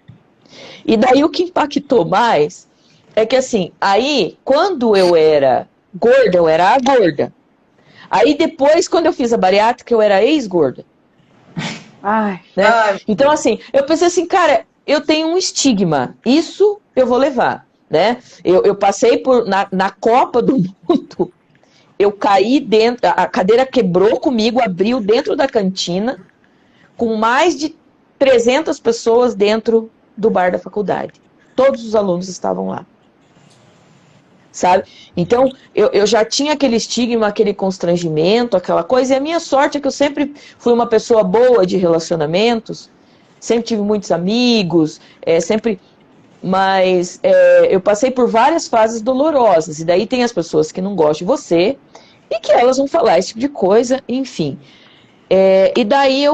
E daí o que impactou mais é que assim, aí, quando eu era gorda, eu era a gorda. Aí depois, quando eu fiz a bariátrica, eu era ex-gorda. Ai. Né? Então, assim, eu pensei assim, cara, eu tenho um estigma, isso eu vou levar, né? Eu passei na Copa do Mundo, eu caí dentro, a cadeira quebrou comigo, abriu dentro da cantina, com mais de 300 pessoas dentro do bar da faculdade. Todos os alunos estavam lá. Sabe? Então, eu já tinha aquele estigma, aquele constrangimento, aquela coisa, e a minha sorte é que eu sempre fui uma pessoa boa de relacionamentos, sempre tive muitos amigos, mas eu passei por várias fases dolorosas, e daí tem as pessoas que não gostam de você, e que elas vão falar esse tipo de coisa, enfim. E daí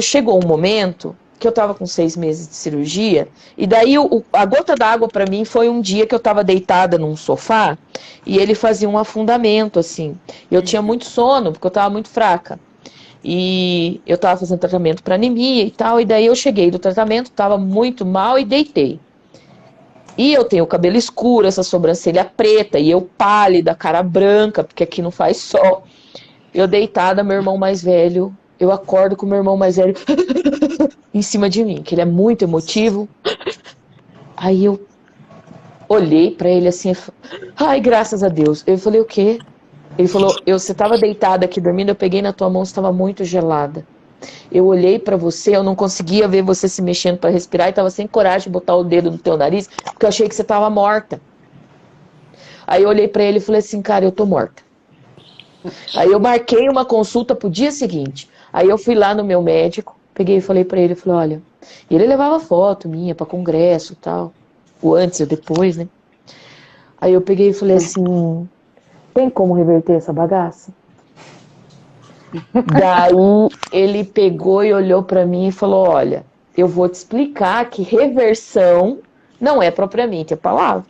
chegou um momento que eu estava com 6 meses de cirurgia, e daí a gota d'água para mim foi um dia que eu estava deitada num sofá, e ele fazia um afundamento, assim. Eu tinha muito sono, porque eu estava muito fraca. E eu estava fazendo tratamento para anemia e tal, e daí eu cheguei do tratamento, estava muito mal e deitei. E eu tenho o cabelo escuro, essa sobrancelha preta, e eu pálida, cara branca, porque aqui não faz sol. Eu deitada, meu irmão mais velho, eu acordo com meu irmão mais velho em cima de mim, que ele é muito emotivo. Aí eu olhei pra ele assim, ai, graças a Deus. Eu falei, o quê? Ele falou, você tava deitada aqui dormindo, eu peguei na tua mão, você estava muito gelada. Eu olhei pra você, eu não conseguia ver você se mexendo pra respirar e tava sem coragem de botar o dedo no teu nariz, porque eu achei que você tava morta. Aí eu olhei pra ele e falei assim, cara, eu tô morta. Aí eu marquei uma consulta pro dia seguinte. Aí eu fui lá no meu médico, peguei e falei pra ele, falei, olha, e ele levava foto minha pra congresso e tal, o antes e o depois, né? Aí eu peguei e falei assim, tem como reverter essa bagaça? Daí ele pegou e olhou pra mim e falou, olha, eu vou te explicar que reversão não é propriamente a palavra.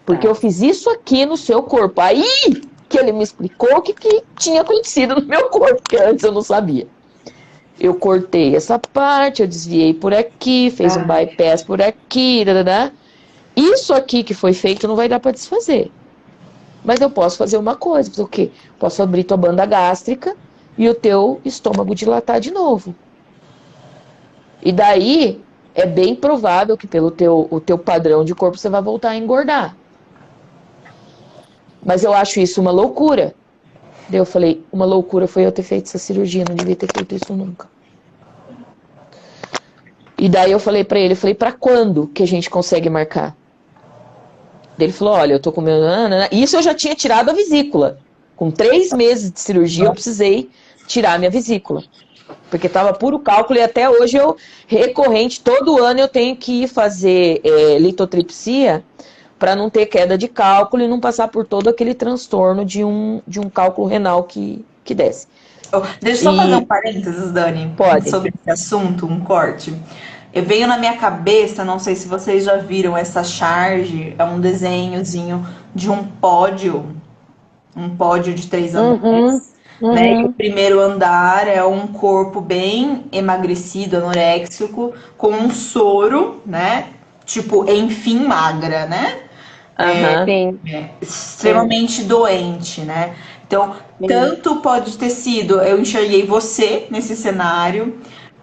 Porque eu fiz isso aqui no seu corpo. Aí que ele me explicou o que tinha acontecido no meu corpo, que antes eu não sabia. Eu cortei essa parte, eu desviei por aqui, fez um bypass por aqui, dadadá. Isso aqui que foi feito não vai dar para desfazer. Mas eu posso fazer uma coisa, o quê? Posso abrir tua banda gástrica e o teu estômago dilatar de novo. E daí é bem provável que pelo o teu padrão de corpo você vai voltar a engordar. Mas eu acho isso uma loucura. Daí eu falei, uma loucura foi eu ter feito essa cirurgia, não devia ter feito isso nunca. E daí eu falei pra ele, pra quando que a gente consegue marcar? Daí ele falou, olha, eu tô com meu... Isso eu já tinha tirado a vesícula. Com 3 meses de cirurgia eu precisei tirar a minha vesícula. Porque tava puro cálculo e até hoje eu, recorrente, todo ano eu tenho que ir fazer litotripsia para não ter queda de cálculo e não passar por todo aquele transtorno de um cálculo renal que desce. Deixa eu só fazer um parênteses, Dani, Pode. Sobre esse assunto, um corte. Eu venho na minha cabeça, não sei se vocês já viram essa charge, é um desenhozinho de um pódio de 3 andares. Né? E o primeiro andar é um corpo bem emagrecido, anoréxico, com um soro, né? Tipo, enfim, magra, né? Extremamente doente, né? Então, tanto pode ter sido, eu enxerguei você nesse cenário,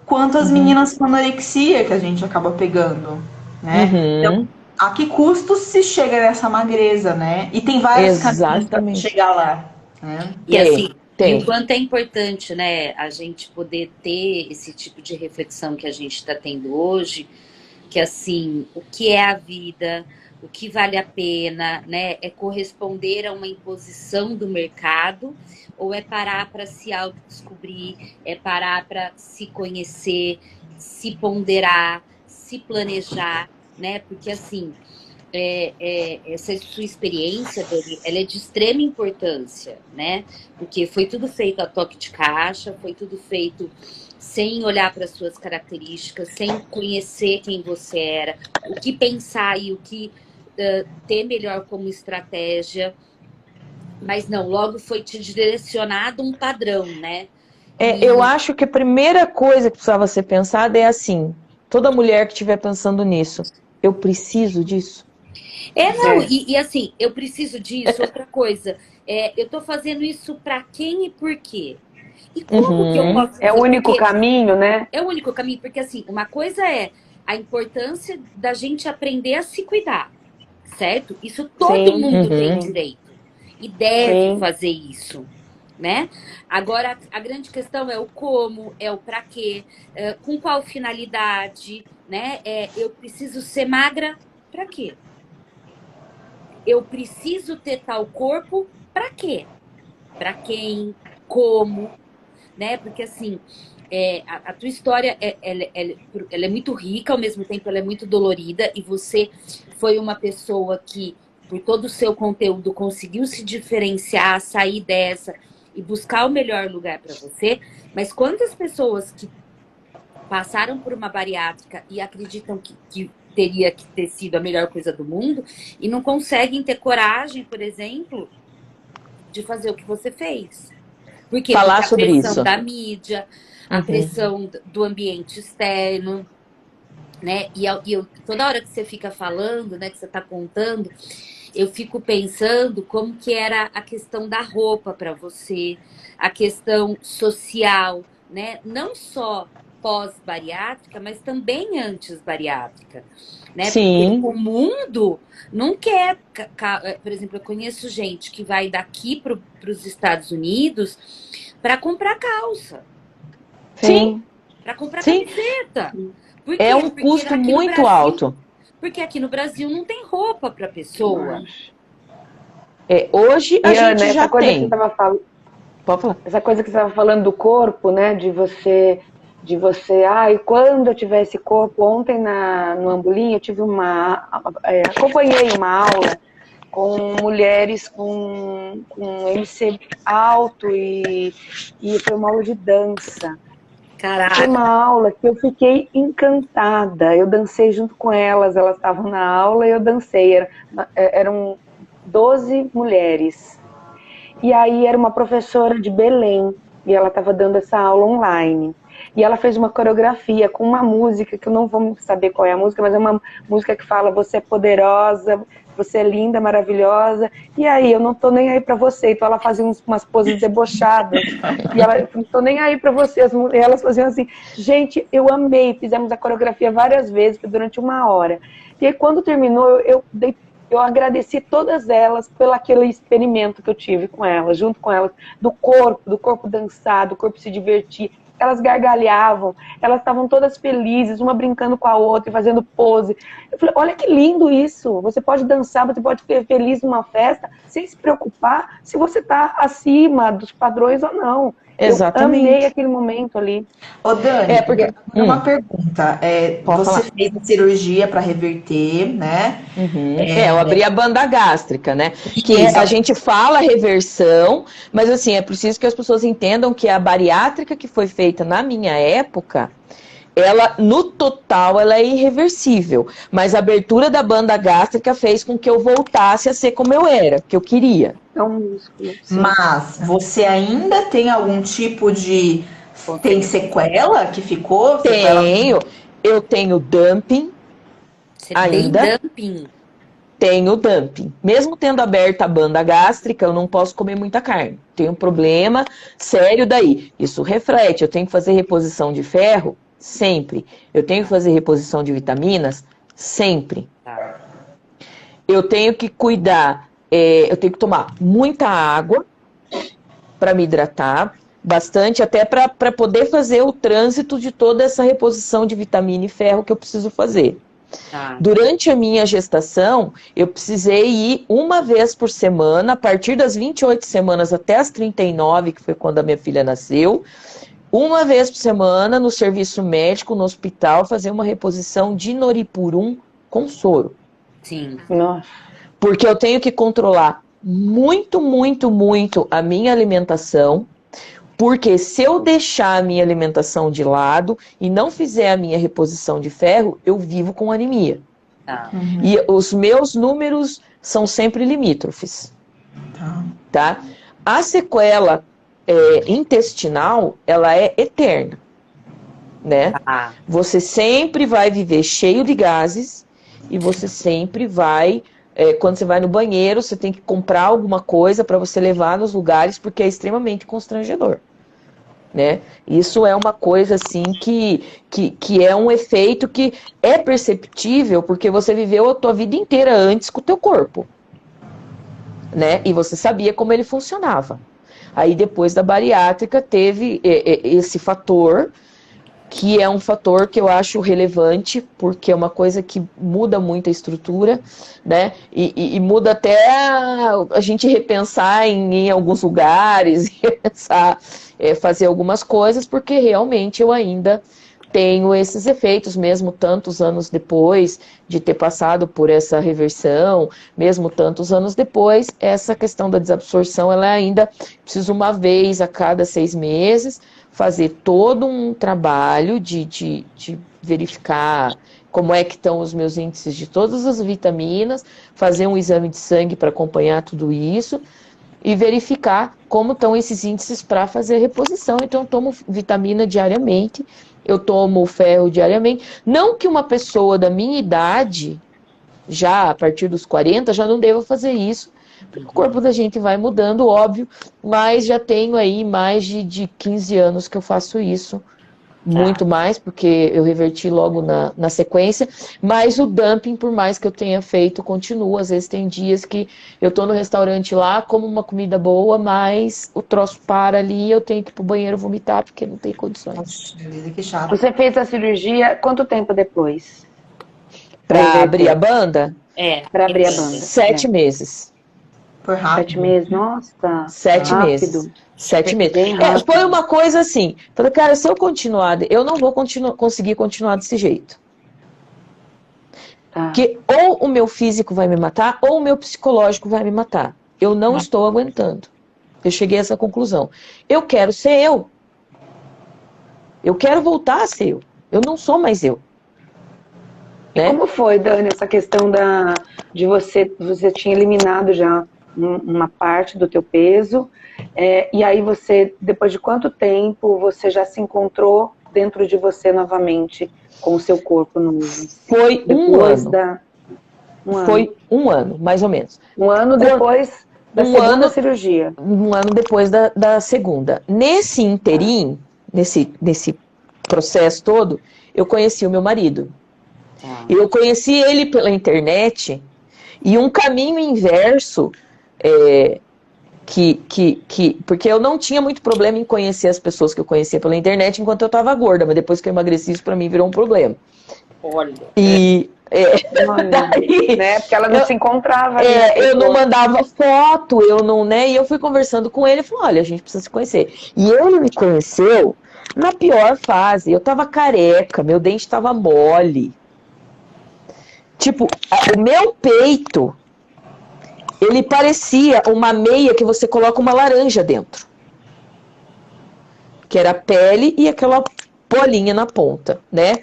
quanto as meninas com anorexia que a gente acaba pegando, né? Então, Uhum. a que custo se chega nessa magreza, né? E tem vários caminhos para Exatamente. chegar lá, né? E assim, e o Tem. quanto é importante, né, a gente poder ter esse tipo de reflexão que a gente está tendo hoje, que assim, o que é a vida, o que vale a pena, né, é corresponder a uma imposição do mercado ou é parar para se autodescobrir, é parar para se conhecer, se ponderar, se planejar, né, porque assim, essa sua experiência, Dani, ela é de extrema importância, né? Porque foi tudo feito a toque de caixa, foi tudo feito sem olhar para as suas características, sem conhecer quem você era, o que pensar e o que ter melhor como estratégia. Mas não, logo foi te direcionado um padrão, né? Eu acho que a primeira coisa que precisava ser pensada é assim, toda mulher que estiver pensando nisso, eu preciso disso? Não, e assim, eu preciso disso, outra coisa, eu tô fazendo isso para quem e por quê? E como que eu Uhum. posso É o fazer? único Porque caminho, né? é o único caminho, porque assim, uma coisa é a importância da gente aprender a se cuidar, certo? Isso todo Sim, mundo tem Uhum. direito e deve sim. fazer isso, né? Agora, a grande questão é o como, é o para quê, com qual finalidade, né? Eu preciso ser magra para quê? Eu preciso ter tal corpo para quê? Para quem? Como? Né? Porque assim, a tua história ela é muito rica, ao mesmo tempo ela é muito dolorida, e você foi uma pessoa que, por todo o seu conteúdo, conseguiu se diferenciar, sair dessa e buscar o melhor lugar para você. Mas quantas pessoas que passaram por uma bariátrica e acreditam que teria que ter sido a melhor coisa do mundo e não conseguem ter coragem, por exemplo, de fazer o que você fez? Por quê? Porque Falar a sobre pressão isso. da mídia, a Uhum. pressão do ambiente externo, né? Toda hora que você fica falando, né, que você está contando, eu fico pensando como que era a questão da roupa para você, a questão social, né? Não só pós-bariátrica, mas também antes bariátrica, né? Porque Sim, o mundo não quer, por exemplo, eu conheço gente que vai daqui para os Estados Unidos para comprar calça, sim, Sim. para comprar sim. camiseta. Por É quê? um Porque custo aqui no muito Brasil, alto. porque aqui no Brasil não tem roupa para pessoa. Hoje a E Ana, gente já tem. Pode falar. essa coisa que você estava falando do corpo, né? De você, e quando eu tiver esse corpo, ontem no Ambulim eu tive acompanhei uma aula com mulheres com MC alto e foi uma aula de dança. Foi Caraca, uma aula que eu fiquei encantada. Eu dancei junto com elas estavam na aula e eu dancei. Eram 12 mulheres. E aí era uma professora de Belém e ela estava dando essa aula online. E ela fez uma coreografia com uma música, que eu não vou saber qual é a música, mas é uma música que fala: você é poderosa, você é linda, maravilhosa, e aí, eu não tô nem aí pra você. Então ela fazia umas poses debochadas, e ela: eu não tô nem aí pra você. E elas faziam assim. Gente, eu amei, fizemos a coreografia várias vezes, durante 1 hora. E aí, quando terminou, eu agradeci todas elas pelo aquele experimento que eu tive com elas, junto com elas, do corpo dançar, do corpo se divertir. Elas gargalhavam, elas estavam todas felizes, uma brincando com a outra, fazendo pose. Eu falei: olha que lindo isso, você pode dançar, você pode ser feliz numa festa, sem se preocupar se você está acima dos padrões ou não. Eu amei Exatamente. aquele momento ali. Ô, Dani, e Porque. agora uma pergunta. Pode Você falar. fez a cirurgia para reverter, né? Uhum. Eu abri a banda gástrica, né? Que Isso. a gente fala reversão, mas assim, é preciso que as pessoas entendam que a bariátrica que foi feita na minha época, ela, no total, ela é irreversível. Mas a abertura da banda gástrica fez com que eu voltasse a ser como eu era, que eu queria. É um músculo. Sim. Mas você ainda tem algum tipo de... Tem sequela que ficou? Sequela... Tenho, eu tenho dumping você tem ainda. dumping? Tenho dumping. Mesmo tendo aberta a banda gástrica, eu não posso comer muita carne. Tenho um problema sério daí. Isso reflete. Eu tenho que fazer reposição de ferro sempre. Eu tenho que fazer reposição de vitaminas Sempre. Tá. Eu tenho que cuidar, eu tenho que tomar muita água para me hidratar, bastante, até para poder fazer o trânsito de toda essa reposição de vitamina e ferro que eu preciso fazer. Tá. Durante a minha gestação, eu precisei ir uma vez por semana, a partir das 28 semanas até as 39, que foi quando a minha filha nasceu, uma vez por semana no serviço médico, no hospital, fazer uma reposição de Noripurum com soro. Sim. Nossa. Porque eu tenho que controlar muito, muito, muito a minha alimentação, porque se eu deixar a minha alimentação de lado e não fizer a minha reposição de ferro, eu vivo com anemia. Tá. E os meus números são sempre limítrofes. Tá? A sequela intestinal, ela é eterna. Né? Tá. Você sempre vai viver cheio de gases e você sempre vai... quando você vai no banheiro, você tem que comprar alguma coisa para você levar nos lugares, porque é extremamente constrangedor. Né? Isso é uma coisa assim que é um efeito que é perceptível, porque você viveu a tua vida inteira antes com o teu corpo. Né? E você sabia como ele funcionava. Aí depois da bariátrica teve esse fator, que é um fator que eu acho relevante, porque é uma coisa que muda muito a estrutura, né? E muda até a gente repensar em alguns lugares, repensar, fazer algumas coisas, porque realmente eu ainda tenho esses efeitos, mesmo tantos anos depois de ter passado por essa reversão, mesmo tantos anos depois, essa questão da desabsorção, ela ainda precisa uma vez a cada 6 meses, fazer todo um trabalho de verificar como é que estão os meus índices de todas as vitaminas, fazer um exame de sangue para acompanhar tudo isso e verificar como estão esses índices para fazer a reposição. Então, eu tomo vitamina diariamente, eu tomo ferro diariamente. Não que uma pessoa da minha idade, já a partir dos 40, já não deva fazer isso, porque o corpo da gente vai mudando, óbvio, mas já tenho aí mais de 15 anos que eu faço isso, muito mais, porque eu reverti logo na sequência, mas o dumping, por mais que eu tenha feito, continua. Às vezes tem dias que eu tô no restaurante lá, como uma comida boa, mas o troço para ali e eu tenho que ir pro banheiro vomitar, porque não tem condições. Nossa, que chato. Você fez a cirurgia quanto tempo depois? Pra abrir a banda? Para abrir a banda. 7 meses. Foi rápido. 7 meses, nossa. 7 rápido. meses. 7 meses. Bem rápido. Foi uma coisa assim. Falei, cara, se eu continuar, eu não vou conseguir continuar desse jeito. Tá. Porque ou o meu físico vai me matar, ou o meu psicológico vai me matar. Eu não estou aguentando. Eu cheguei a essa conclusão. Eu quero ser eu. Eu quero voltar a ser eu. Eu não sou mais eu. Né? Como foi, Dani, essa questão de você tinha eliminado já uma parte do teu peso, e aí você, depois de quanto tempo, você já se encontrou dentro de você novamente, com o seu corpo novo? Foi depois um ano. Foi 1 ano, mais ou menos. Um ano depois da segunda cirurgia. 1 ano depois da segunda. Nesse interim, nesse processo todo, eu conheci o meu marido. Eu conheci ele pela internet, e um caminho inverso, porque eu não tinha muito problema em conhecer as pessoas que eu conhecia pela internet enquanto eu estava gorda, mas depois que eu emagreci, isso para mim virou um problema. Olha. E daí, né? Porque ela não se encontrava. Eu não mandava foto, eu não, né? E eu fui conversando com ele e falei, olha, a gente precisa se conhecer. E ele me conheceu na pior fase. Eu tava careca, meu dente tava mole. Tipo, o meu peito, ele parecia uma meia que você coloca uma laranja dentro. Que era a pele e aquela bolinha na ponta, né?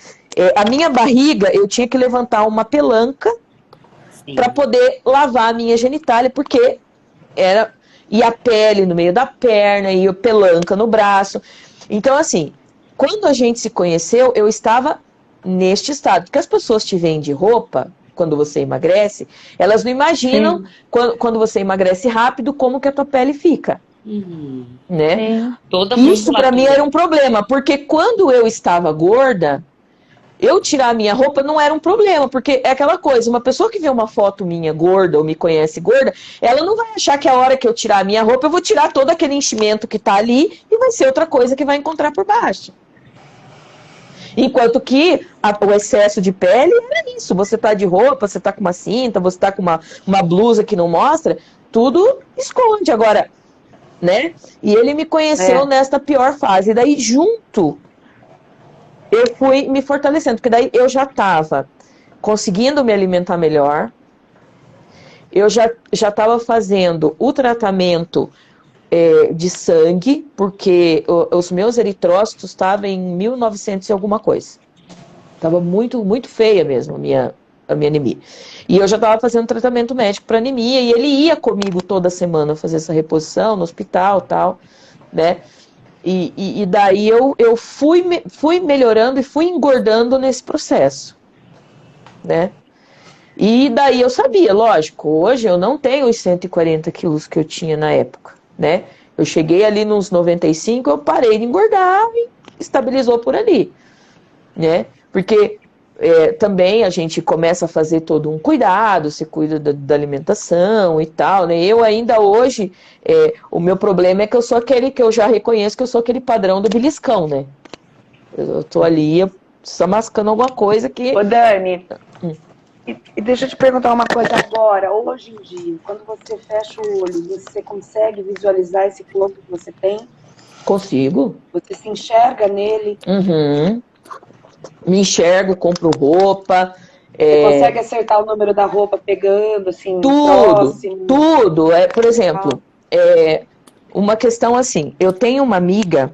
A minha barriga, eu tinha que levantar uma pelanca para poder lavar a minha genitália, porque era... E a pele no meio da perna, e a pelanca no braço. Então, assim, quando a gente se conheceu, eu estava neste estado. Porque as pessoas te veem de roupa, quando você emagrece, elas não imaginam, quando você emagrece rápido, como que a tua pele fica. Né? Toda Isso para mim era um problema, porque quando eu estava gorda, eu tirar a minha roupa não era um problema, porque é aquela coisa, uma pessoa que vê uma foto minha gorda ou me conhece gorda, ela não vai achar que a hora que eu tirar a minha roupa, eu vou tirar todo aquele enchimento que tá ali e vai ser outra coisa que vai encontrar por baixo. Enquanto que o excesso de pele era isso. Você tá de roupa, você tá com uma cinta, você tá com uma blusa que não mostra, tudo esconde. Agora, né? E ele me conheceu nesta pior fase. E daí, junto, eu fui me fortalecendo. Porque daí eu já estava conseguindo me alimentar melhor. Eu já estava fazendo o tratamento de sangue, porque os meus eritrócitos estavam em 1900 e alguma coisa. Estava muito, muito feia mesmo a minha anemia. E eu já estava fazendo tratamento médico para anemia, e ele ia comigo toda semana fazer essa reposição no hospital e tal, né? E daí eu fui melhorando e fui engordando nesse processo, né? E daí eu sabia, lógico, hoje eu não tenho os 140 quilos que eu tinha na época, né? Eu cheguei ali nos 95, eu parei de engordar e estabilizou por ali, né? Porque também a gente começa a fazer todo um cuidado, se cuida da alimentação e tal, né? Eu ainda hoje, o meu problema é que eu sou aquele que eu já reconheço que eu sou aquele padrão do beliscão, né? Eu tô ali, só mascando alguma coisa que... Ô, Dani, e deixa eu te perguntar uma coisa agora. Hoje em dia, quando você fecha o olho, você consegue visualizar esse corpo que você tem? Consigo. Você se enxerga nele? Uhum. Me enxergo, compro roupa. Você consegue acertar o número da roupa pegando, assim, tudo, próximo? Tudo. Por exemplo, uma questão assim, eu tenho uma amiga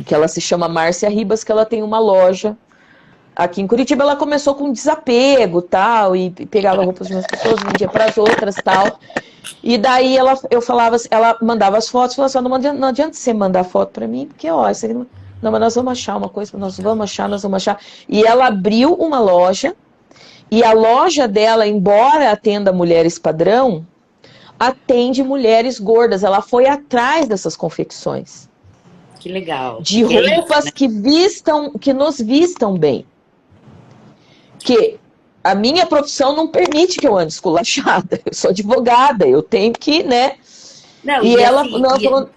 que ela se chama Márcia Ribas, que ela tem uma loja aqui em Curitiba. Ela começou com desapego, tal, e pegava roupas de umas pessoas, vendia para as outras, tal. E daí ela mandava as fotos, falava assim, não adianta você mandar foto para mim, porque, ó, isso aqui não, mas nós vamos achar uma coisa, nós vamos achar. E ela abriu uma loja, e a loja dela, embora atenda mulheres padrão, atende mulheres gordas. Ela foi atrás dessas confecções. Que legal. De roupas, né? que nos vistam bem. Que a minha profissão não permite que eu ande esculachada. Eu sou advogada, eu tenho que, né? Não, e ela assim, não, falou...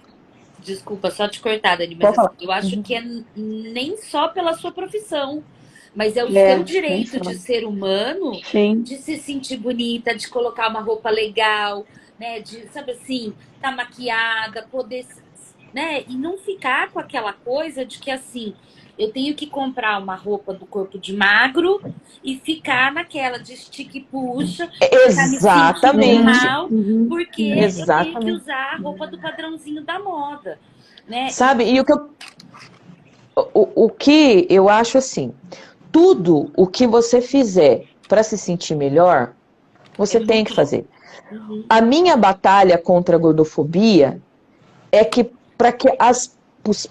Desculpa, só te cortar, Dani, mas assim, eu acho que é nem só pela sua profissão, mas é o seu direito de ser humano, de se sentir bonita, de colocar uma roupa legal, né? De, sabe assim, tá maquiada, poder, né? E não ficar com aquela coisa de que assim, eu tenho que comprar uma roupa do corpo de magro e ficar naquela de estica e puxa. Exatamente. Mal, porque eu tenho que usar a roupa do padrãozinho da moda, né? Sabe, e o que eu acho assim, tudo o que você fizer para se sentir melhor, você tem que fazer. A minha batalha contra a gordofobia é que para que as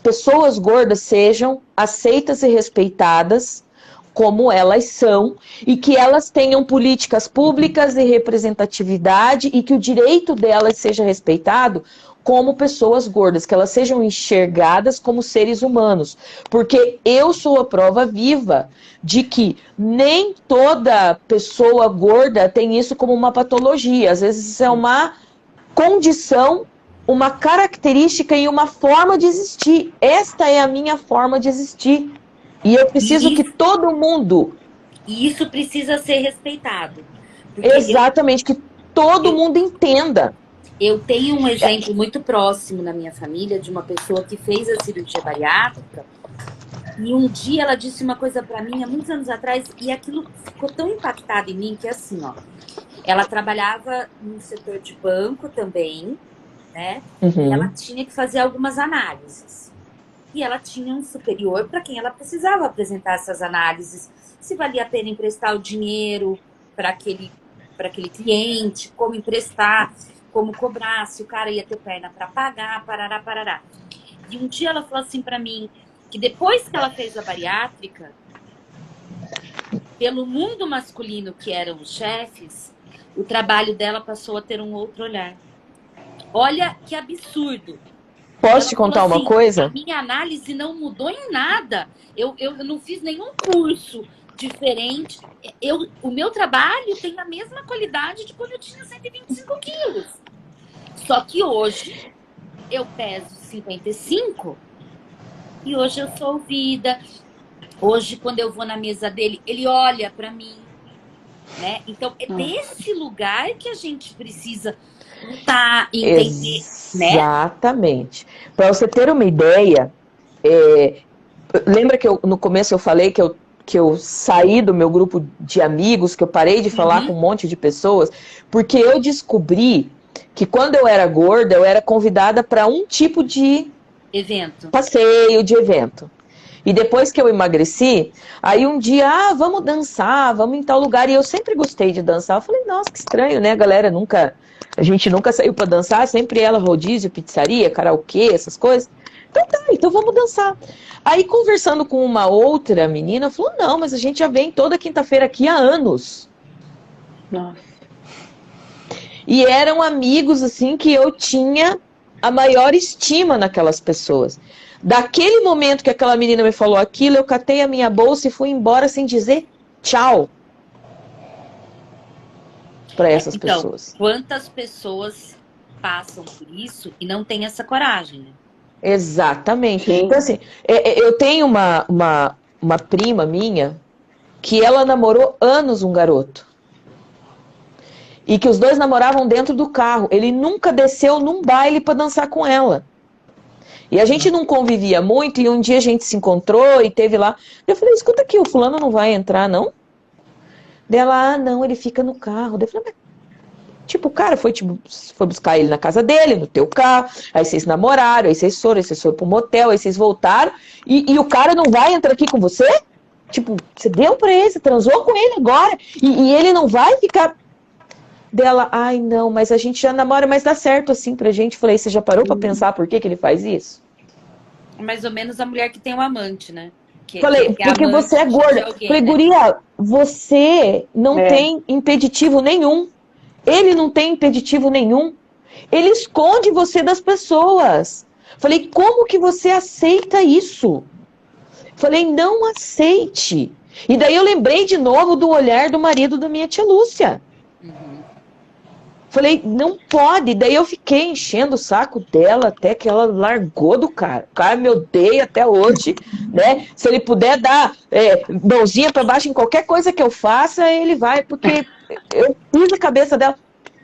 pessoas gordas sejam aceitas e respeitadas como elas são, e que elas tenham políticas públicas e representatividade, e que o direito delas seja respeitado como pessoas gordas, que elas sejam enxergadas como seres humanos. Porque eu sou a prova viva de que nem toda pessoa gorda tem isso como uma patologia. Às vezes isso é uma condição, uma característica e uma forma de existir. Esta é a minha forma de existir. E eu preciso que todo mundo... E isso precisa ser respeitado. Exatamente, que todo mundo entenda. Eu tenho um exemplo muito próximo na minha família de uma pessoa que fez a cirurgia bariátrica. E um dia ela disse uma coisa pra mim, há muitos anos atrás, e aquilo ficou tão impactado em mim, que é assim, ó. Ela trabalhava no setor de banco também, né? E ela tinha que fazer algumas análises. E ela tinha um superior para quem ela precisava apresentar essas análises. Se valia a pena emprestar o dinheiro para aquele cliente, como emprestar, como cobrar, se o cara ia ter perna para pagar, parará, parará. E um dia ela falou assim para mim, que depois que ela fez a bariátrica, pelo mundo masculino que eram os chefes, o trabalho dela passou a ter um outro olhar. Olha que absurdo. posso te contar uma coisa? A minha análise não mudou em nada. Eu não fiz nenhum curso diferente. O meu trabalho tem a mesma qualidade de quando eu tinha 125 quilos. Só que hoje eu peso 55 e hoje eu sou ouvida. Hoje, quando eu vou na mesa dele, ele olha para mim, né? Então, é desse lugar que a gente precisa lutar, entender, né? Exatamente. Para você ter uma ideia, lembra que no começo eu falei que eu saí do meu grupo de amigos, que eu parei de falar com um monte de pessoas, porque eu descobri que quando eu era gorda, eu era convidada para um tipo de passeio, de evento. E depois que eu emagreci, aí um dia, vamos dançar, vamos em tal lugar. E eu sempre gostei de dançar. Eu falei, nossa, que estranho, né? A gente nunca saiu para dançar, sempre ela rodízio, pizzaria, karaokê, essas coisas. Então tá, então vamos dançar. Aí conversando com uma outra menina, falou, não, mas a gente já vem toda quinta-feira aqui há anos. Nossa. E eram amigos, assim, que eu tinha a maior estima naquelas pessoas. Daquele momento que aquela menina me falou aquilo, eu catei a minha bolsa e fui embora sem dizer tchau para essas pessoas. Quantas pessoas passam por isso e não têm essa coragem, né? Exatamente. Sim. Então, assim, eu tenho uma prima minha que ela namorou anos um garoto. E que os dois namoravam dentro do carro. Ele nunca desceu num baile para dançar com ela. E a gente não convivia muito, e um dia a gente se encontrou e teve lá. Eu falei, escuta aqui, o fulano não vai entrar, não? Dela, não, ele fica no carro. Eu falei, tipo, o cara foi buscar ele na casa dele, no teu carro, aí vocês namoraram, aí vocês foram pro motel, aí vocês voltaram, e o cara não vai entrar aqui com você? Tipo, você deu pra ele, você transou com ele agora, e ele não vai ficar... Dela, ai não, mas a gente já namora, mas dá certo assim pra gente. Falei, você já parou pra pensar por que ele faz isso? Mais ou menos a mulher que tem um amante, né? Falei, porque você é gorda. Falei, né? Guria, você não tem impeditivo nenhum. Ele não tem impeditivo nenhum. Ele esconde você das pessoas. Falei, como que você aceita isso? Falei, não aceite. E daí eu lembrei de novo do olhar do marido da minha tia Lúcia. Falei, não pode. Daí eu fiquei enchendo o saco dela até que ela largou do cara. O cara me odeia até hoje, né? Se ele puder dar mãozinha pra baixo em qualquer coisa que eu faça, ele vai, porque eu fiz a cabeça dela.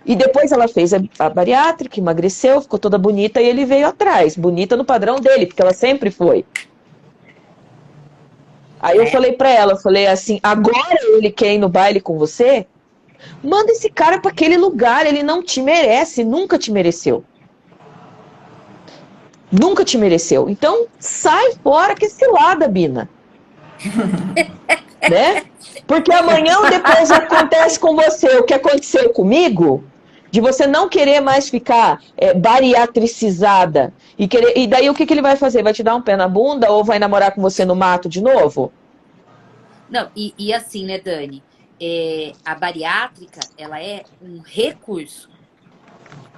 E depois ela fez a bariátrica, emagreceu, ficou toda bonita e ele veio atrás. Bonita no padrão dele, porque ela sempre foi. Aí eu falei pra ela, falei assim, agora ele quer ir no baile com você? Manda esse cara para aquele lugar, ele não te merece, nunca te mereceu. Nunca te mereceu. Então, sai fora que se lada, Bina. Né? Porque amanhã ou depois acontece com você o que aconteceu comigo, de você não querer mais ficar bariatricizada. E daí o que ele vai fazer? Vai te dar um pé na bunda ou vai namorar com você no mato de novo? Não, e assim, né, Dani? A bariátrica, ela é um recurso.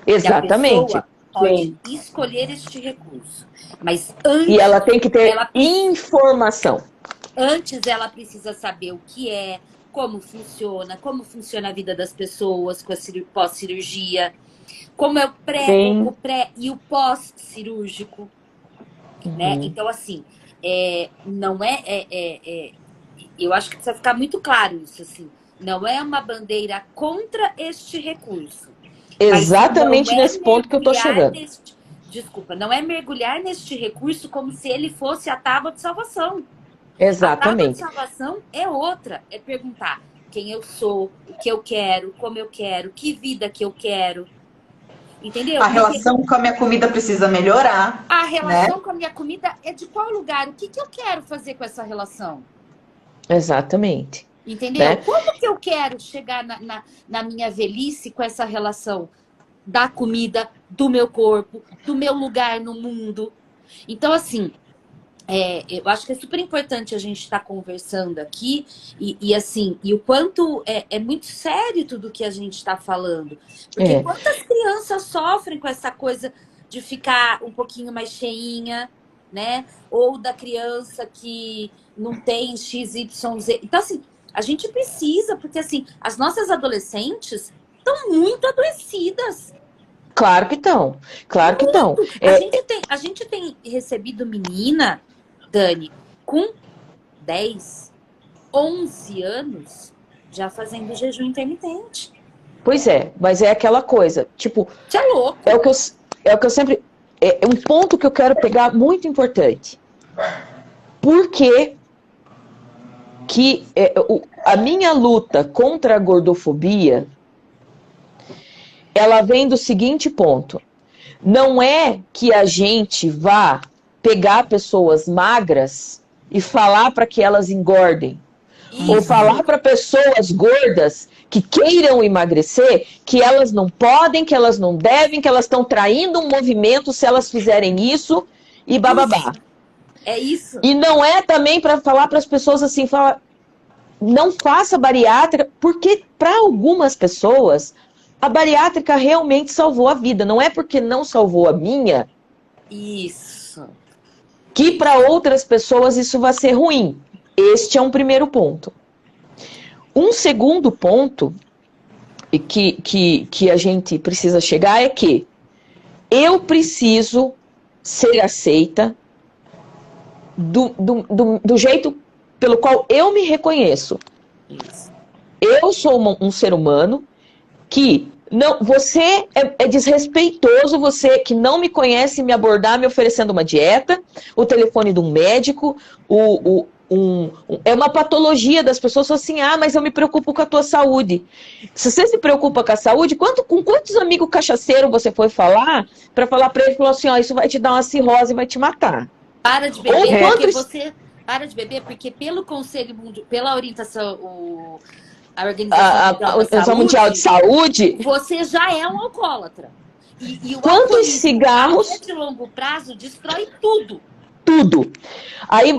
Exatamente. A pessoa pode escolher este recurso. Mas antes... E ela tem que ter informação. Antes ela precisa saber o que é, como funciona a vida das pessoas com a pós-cirurgia, como é o pré e o pós-cirúrgico. Né? Então, assim, não eu acho que precisa ficar muito claro isso, assim. Não é uma bandeira contra este recurso. Exatamente nesse ponto que eu tô chegando. Desculpa, não é mergulhar neste recurso como se ele fosse a tábua de salvação. Exatamente. A tábua de salvação é outra. É perguntar quem eu sou, o que eu quero, como eu quero, que vida que eu quero. Entendeu? A relação com a minha comida precisa melhorar. A relação com a minha comida é de qual lugar? O que eu quero fazer com essa relação? Exatamente. Entendeu? Né? Como que eu quero chegar na minha velhice com essa relação da comida, do meu corpo, do meu lugar no mundo? Então, assim, eu acho que é super importante a gente estar conversando aqui e o quanto é muito sério tudo que a gente está falando. Porque quantas crianças sofrem com essa coisa de ficar um pouquinho mais cheinha, né? Ou da criança que não tem XYZ. Então, assim, a gente precisa, porque assim, as nossas adolescentes estão muito adoecidas. Claro que estão, claro que estão. A gente tem recebido menina, Dani, com 10, 11 anos já fazendo jejum intermitente. Pois é, mas é aquela coisa, tipo, Você é louco. é o que eu sempre, é um ponto que eu quero pegar muito importante. Por que a minha luta contra a gordofobia, ela vem do seguinte ponto. Não é que a gente vá pegar pessoas magras e falar para que elas engordem. Isso. Ou falar para pessoas gordas que queiram emagrecer que elas não podem, que elas não devem, que elas estão traindo um movimento se elas fizerem isso e bababá. É isso. E não é também para falar para as pessoas assim, não faça bariátrica, porque para algumas pessoas a bariátrica realmente salvou a vida. Não é porque não salvou a minha. Isso. Que para outras pessoas isso vai ser ruim. Este é um primeiro ponto. Um segundo ponto que a gente precisa chegar é que eu preciso ser aceita do jeito pelo qual eu me reconheço. Isso. Eu sou um ser humano que não, você é desrespeitoso, você que não me conhece me abordar me oferecendo uma dieta, o telefone de um médico, é uma patologia das pessoas assim, mas eu me preocupo com a tua saúde. Se você se preocupa com a saúde, com quantos amigos cachaceiros você foi falar para falar para ele, falou assim, isso vai te dar uma cirrose e vai te matar. Para de beber, porque você para de beber, porque pelo Conselho Mundial, pela orientação, a Organização Mundial de Saúde, você já é um alcoólatra. E o quantos cigarros a médio e longo prazo destrói tudo. Tudo. Aí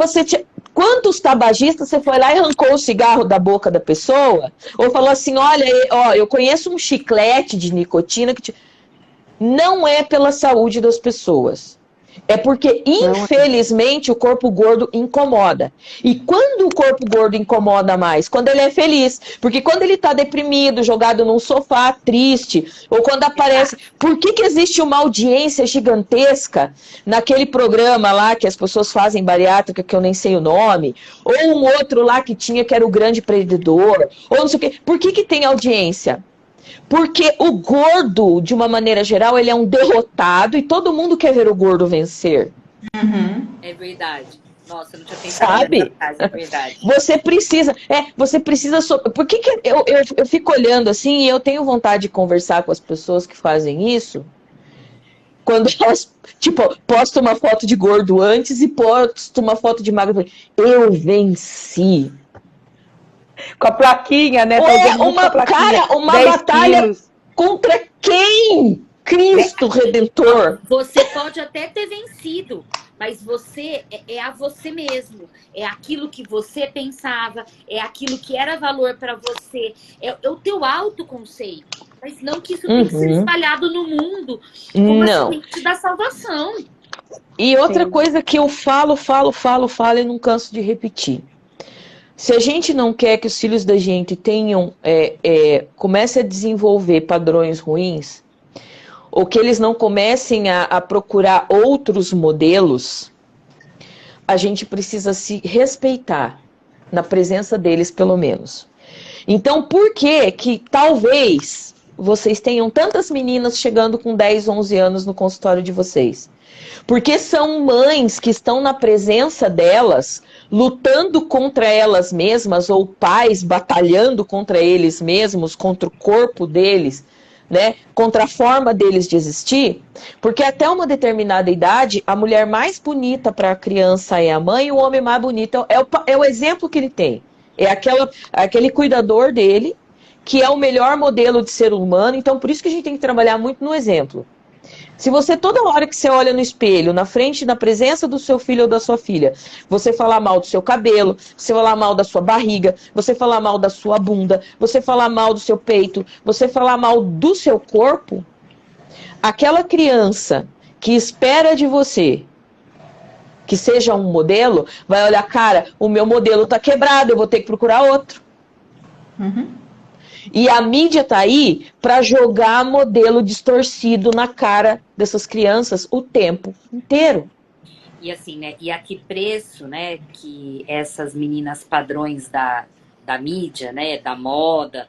quantos tabagistas você foi lá e arrancou o cigarro da boca da pessoa? Ou falou assim, olha, eu conheço um chiclete de nicotina que não é pela saúde das pessoas. É porque, infelizmente, o corpo gordo incomoda. E quando o corpo gordo incomoda mais? Quando ele é feliz. Porque quando ele está deprimido, jogado num sofá, triste, ou quando aparece... Por que existe uma audiência gigantesca naquele programa lá que as pessoas fazem bariátrica, que eu nem sei o nome, ou um outro lá que era o Grande Perdedor, ou não sei o quê. Por que tem audiência? Porque o gordo, de uma maneira geral, ele é um derrotado e todo mundo quer ver o gordo vencer. Uhum. É verdade. Nossa, eu não tinha pensado nessa frase, é verdade. Você precisa... Por que eu fico olhando assim e eu tenho vontade de conversar com as pessoas que fazem isso? Quando elas, postam uma foto de gordo antes e postam uma foto de magro. Eu venci. Com a plaquinha, né? Uma batalha quilos. Contra quem? Cristo Redentor. Você pode até ter vencido, mas você é a você mesmo. É aquilo que você pensava, é aquilo que era valor para você. É o teu autoconceito. Mas não que isso tem que ser espalhado no mundo como a semente da salvação. E outra coisa que eu falo e não canso de repetir. Se a gente não quer que os filhos da gente comecem a desenvolver padrões ruins, ou que eles não comecem a procurar outros modelos, a gente precisa se respeitar, na presença deles pelo menos. Então, por que talvez vocês tenham tantas meninas chegando com 10, 11 anos no consultório de vocês? Porque são mães que estão na presença delas, lutando contra elas mesmas, ou pais batalhando contra eles mesmos, contra o corpo deles, né? Contra a forma deles de existir. Porque até uma determinada idade, a mulher mais bonita para a criança é a mãe, e o homem mais bonito é o exemplo que ele tem. É aquele cuidador dele, que é o melhor modelo de ser humano. Então, por isso que a gente tem que trabalhar muito no exemplo. Se você, toda hora que você olha no espelho, na frente, na presença do seu filho ou da sua filha, você falar mal do seu cabelo, você falar mal da sua barriga, você falar mal da sua bunda, você falar mal do seu peito, você falar mal do seu corpo, aquela criança que espera de você que seja um modelo, vai olhar, cara, o meu modelo tá quebrado, eu vou ter que procurar outro. Uhum. E a mídia tá aí para jogar modelo distorcido na cara dessas crianças o tempo inteiro. E assim, né? E a que preço, né? Que essas meninas padrões da mídia, né? Da moda,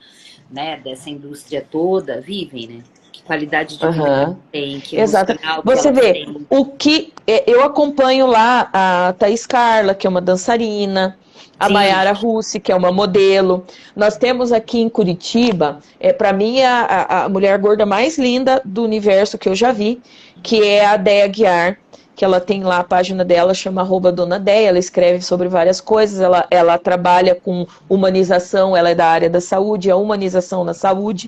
né? Dessa indústria toda vivem, né? Que qualidade de vida tem, que emocional que você vê, têm. o que eu acompanho lá a Thaís Carla, que é uma dançarina, a Mayara Russi, que é uma modelo. Nós temos aqui em Curitiba, para mim, a mulher gorda mais linda do universo que eu já vi, que é a Déia Guiar, que ela tem lá a página dela, chama @Dona Déia, ela escreve sobre várias coisas, ela trabalha com humanização, ela é da área da saúde, a humanização na saúde.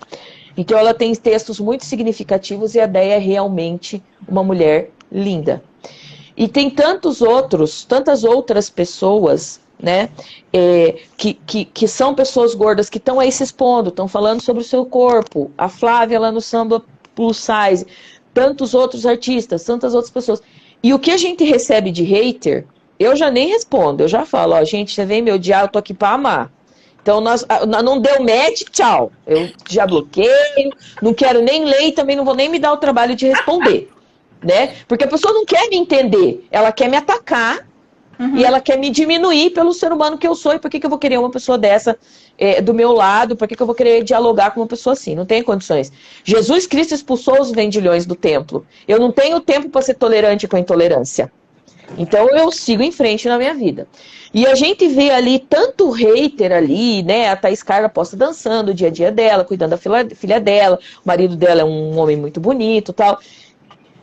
Então ela tem textos muito significativos e a Déia é realmente uma mulher linda. E tem tantas outras pessoas, né, que são pessoas gordas que estão aí se expondo, estão falando sobre o seu corpo. A Flávia lá no Samba Plus Size, tantos outros artistas, tantas outras pessoas. E o que a gente recebe de hater, eu já nem respondo, eu já falo, ó, gente, você vem me odiar, eu tô aqui pra amar. Então, não deu match, tchau. Eu já bloqueio, não quero nem ler e também não vou nem me dar o trabalho de responder. Né? Porque a pessoa não quer me entender, ela quer me atacar e ela quer me diminuir pelo ser humano que eu sou. E por que eu vou querer uma pessoa dessa do meu lado? Por que eu vou querer dialogar com uma pessoa assim? Não tem condições. Jesus Cristo expulsou os vendilhões do templo. Eu não tenho tempo para ser tolerante com a intolerância. Então eu sigo em frente na minha vida. E a gente vê ali tanto hater ali, né? A Thaís Carla posta dançando o dia a dia dela, cuidando da filha dela. O marido dela é um homem muito bonito e tal.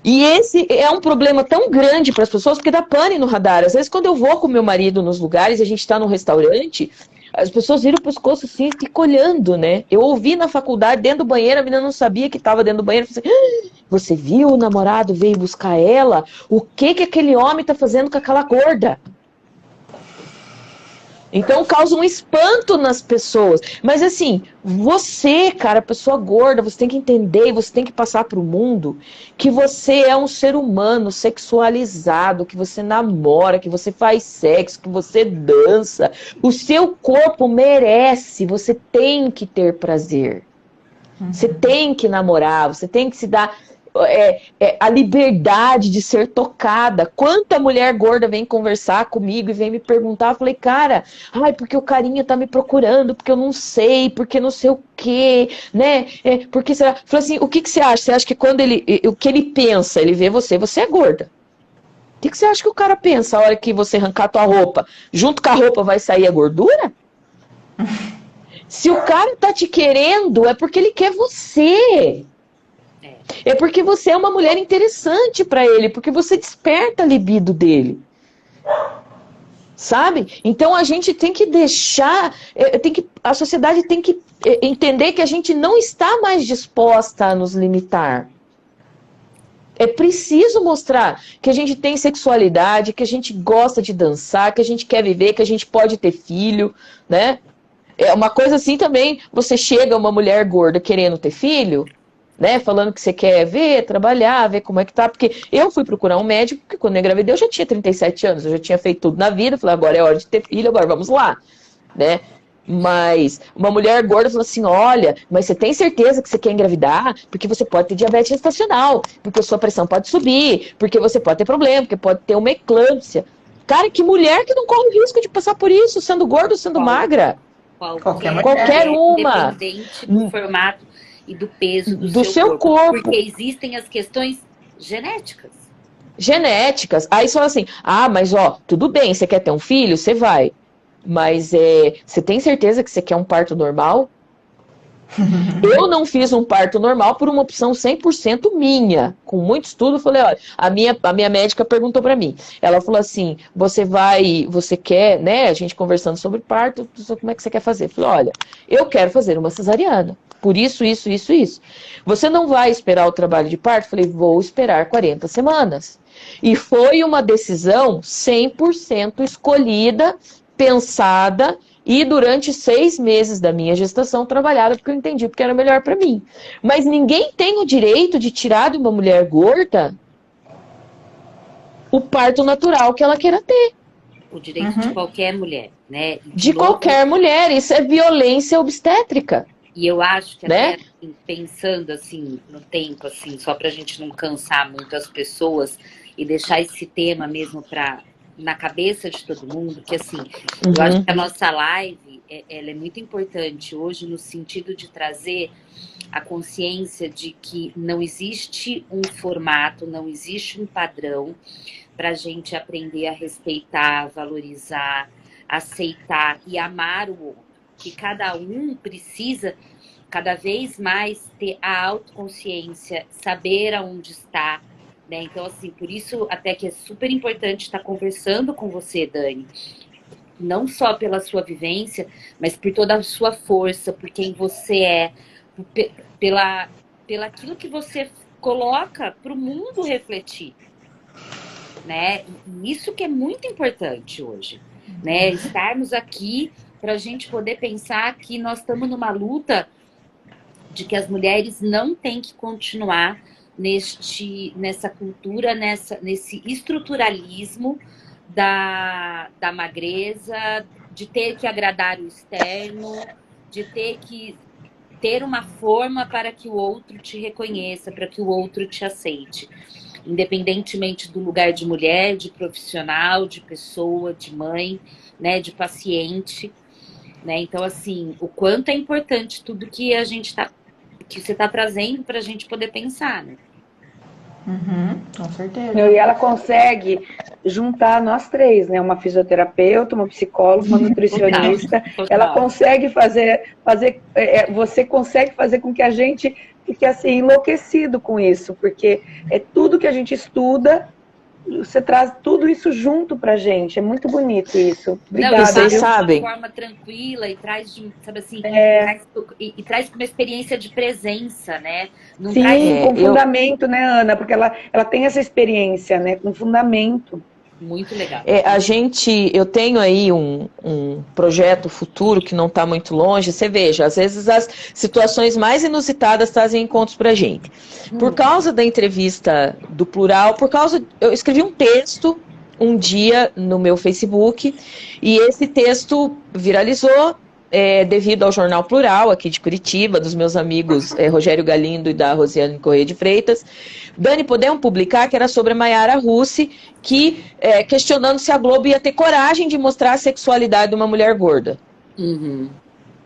E esse é um problema tão grande para as pessoas, porque dá pane no radar. Às vezes, quando eu vou com meu marido nos lugares, a gente está num restaurante, as pessoas viram o pescoço assim, ficam olhando, né? Eu ouvi na faculdade, dentro do banheiro, a menina não sabia que estava dentro do banheiro. Eu falei assim, você viu o namorado veio buscar ela? O que aquele homem está fazendo com aquela gorda? Então causa um espanto nas pessoas. Mas assim, você, cara, pessoa gorda, você tem que entender, você tem que passar para o mundo que você é um ser humano sexualizado, que você namora, que você faz sexo, que você dança. O seu corpo merece, você tem que ter prazer. Você tem que namorar, você tem que se dar a liberdade de ser tocada. Quanta mulher gorda vem conversar comigo e vem me perguntar, eu falei, cara, porque o carinha tá me procurando, porque eu não sei, porque não sei o quê, né? Porque será? Eu falei assim, o que você acha? Você acha que quando o que ele pensa, ele vê você é gorda? O que você acha que o cara pensa a hora que você arrancar a tua roupa? Junto com a roupa vai sair a gordura? Se o cara tá te querendo, é porque ele quer você. É porque você é uma mulher interessante para ele, porque você desperta a libido dele. Sabe? Então a gente tem que deixar, a sociedade tem que entender que a gente não está mais disposta a nos limitar. É preciso mostrar que a gente tem sexualidade, que a gente gosta de dançar, que a gente quer viver, que a gente pode ter filho, né? É uma coisa assim também, você chega uma mulher gorda querendo ter filho, né, falando que você quer ver, trabalhar, ver como é que tá, porque eu fui procurar um médico, porque quando eu engravidei eu já tinha 37 anos, eu já tinha feito tudo na vida, falei, agora é hora de ter filho, agora vamos lá, né, mas uma mulher gorda falou assim, olha, mas você tem certeza que você quer engravidar? Porque você pode ter diabetes gestacional, porque a sua pressão pode subir, porque você pode ter problema, porque pode ter uma eclâmpsia. Cara, que mulher que não corre o risco de passar por isso, sendo gorda ou sendo magra? Qualquer uma. Independente do formato e do peso do seu corpo. Porque existem as questões genéticas. Aí você fala assim, mas tudo bem, você quer ter um filho? Você vai. Mas você tem certeza que você quer um parto normal? Eu não fiz um parto normal por uma opção 100% minha. Com muito estudo, eu falei, olha, a minha médica perguntou pra mim. Ela falou assim, você quer, né, a gente conversando sobre parto, como é que você quer fazer? Eu falei, olha, eu quero fazer uma cesariana. Por isso. Você não vai esperar o trabalho de parto? Eu falei, vou esperar 40 semanas. E foi uma decisão 100% escolhida, pensada, e durante 6 meses da minha gestação trabalhada, porque eu entendi porque era melhor para mim. Mas ninguém tem o direito de tirar de uma mulher gorda o parto natural que ela queira ter. O direito de qualquer mulher, né? De qualquer mulher, isso é violência obstétrica. E eu acho que né? até assim, pensando assim no tempo, assim, só para a gente não cansar muito as pessoas e deixar esse tema mesmo na cabeça de todo mundo, que assim, eu acho que a nossa live ela é muito importante hoje no sentido de trazer a consciência de que não existe um formato, não existe um padrão para a gente aprender a respeitar, valorizar, aceitar e amar o outro. Que cada um precisa cada vez mais ter a autoconsciência, saber aonde está, né? Então, assim, por isso até que é super importante estar conversando com você, Dani. Não só pela sua vivência, mas por toda a sua força, por quem você é, pela aquilo que você coloca para o mundo refletir, né? E isso que é muito importante hoje, né? Estarmos aqui para a gente poder pensar que nós estamos numa luta de que as mulheres não têm que continuar nessa cultura, nesse estruturalismo da magreza, de ter que agradar o externo, de ter que ter uma forma para que o outro te reconheça, para que o outro te aceite. Independentemente do lugar de mulher, de profissional, de pessoa, de mãe, né, de paciente, né? Então, assim, o quanto é importante tudo que que você está trazendo para a gente poder pensar, né? Com certeza. E ela consegue juntar nós três, né? Uma fisioterapeuta, uma psicóloga, uma nutricionista. Total. Ela consegue você consegue fazer com que a gente fique assim enlouquecido com isso, porque é tudo que a gente estuda. Você traz tudo isso junto pra gente. É muito bonito isso. Obrigada. Não, vocês sabem. De uma forma tranquila e traz, sabe assim, traz uma experiência de presença, né? Não Sim, traz... com fundamento, né, Ana? Porque ela tem essa experiência, né? Com fundamento. Muito legal. Eu tenho aí um projeto futuro que não está muito longe. Você veja, às vezes as situações mais inusitadas trazem encontros para a gente. Por causa da entrevista do Plural, eu escrevi um texto um dia no meu Facebook e esse texto viralizou devido ao Jornal Plural, aqui de Curitiba, dos meus amigos Rogério Galindo e da Rosiane Corrêa de Freitas. Dani, podemos publicar, que era sobre a Mayara Russi, que questionando se a Globo ia ter coragem de mostrar a sexualidade de uma mulher gorda.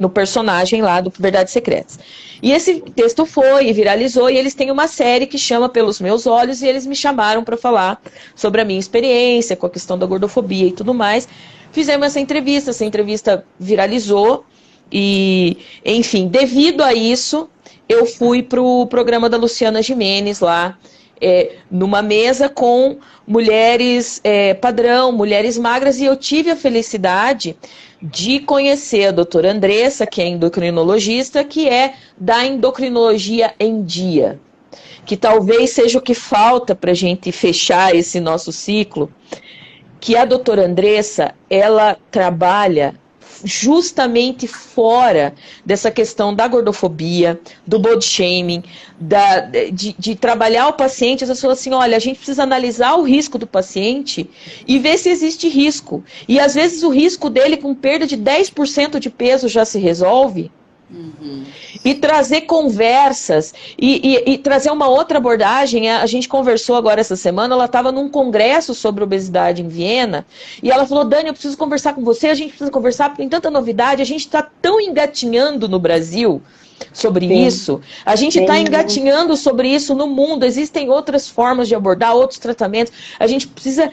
No personagem lá do Verdades Secretas. E esse texto foi e viralizou, e eles têm uma série que chama Pelos Meus Olhos, e eles me chamaram para falar sobre a minha experiência com a questão da gordofobia e tudo mais. Fizemos essa entrevista viralizou, e, enfim, devido a isso, eu fui para o programa da Luciana Gimenez lá, numa mesa com mulheres padrão, mulheres magras, e eu tive a felicidade de conhecer a doutora Andressa, que é endocrinologista, que é da Endocrinologia em Dia, que talvez seja o que falta para a gente fechar esse nosso ciclo, que a doutora Andressa, ela trabalha justamente fora dessa questão da gordofobia, do body shaming, de trabalhar o paciente. Ela falou assim, olha, a gente precisa analisar o risco do paciente e ver se existe risco. E às vezes o risco dele com perda de 10% de peso já se resolve. E trazer conversas e trazer uma outra abordagem. A gente conversou agora essa semana, ela estava num congresso sobre obesidade em Viena, e ela falou, Dani, eu preciso conversar com você, a gente precisa conversar porque tem tanta novidade, a gente está tão engatinhando no Brasil sobre isso, a gente está engatinhando sobre isso no mundo, existem outras formas de abordar, outros tratamentos, a gente precisa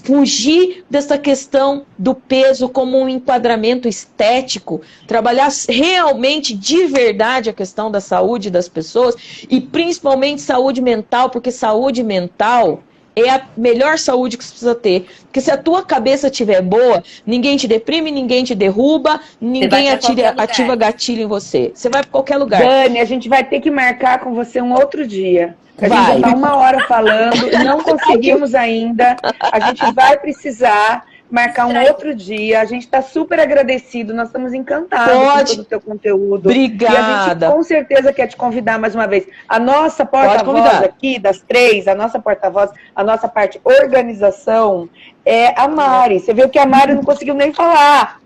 fugir dessa questão do peso como um enquadramento estético, trabalhar realmente de verdade a questão da saúde das pessoas e principalmente saúde mental, porque saúde mental é a melhor saúde que você precisa ter. Porque se a tua cabeça estiver boa, ninguém te deprime, ninguém te derruba, ninguém ativa gatilho em você. Você vai para qualquer lugar. Dani, a gente vai ter que marcar com você um outro dia. A gente já está 1 hora falando, não conseguimos ainda. A gente vai precisar marcar um outro dia. A gente está super agradecido, nós estamos encantados com todo o teu conteúdo. Obrigada. E a gente com certeza quer te convidar mais uma vez. A nossa porta-voz aqui, das três, a nossa porta-voz, a nossa parte organização é a Mari. Você viu que a Mari não conseguiu nem falar.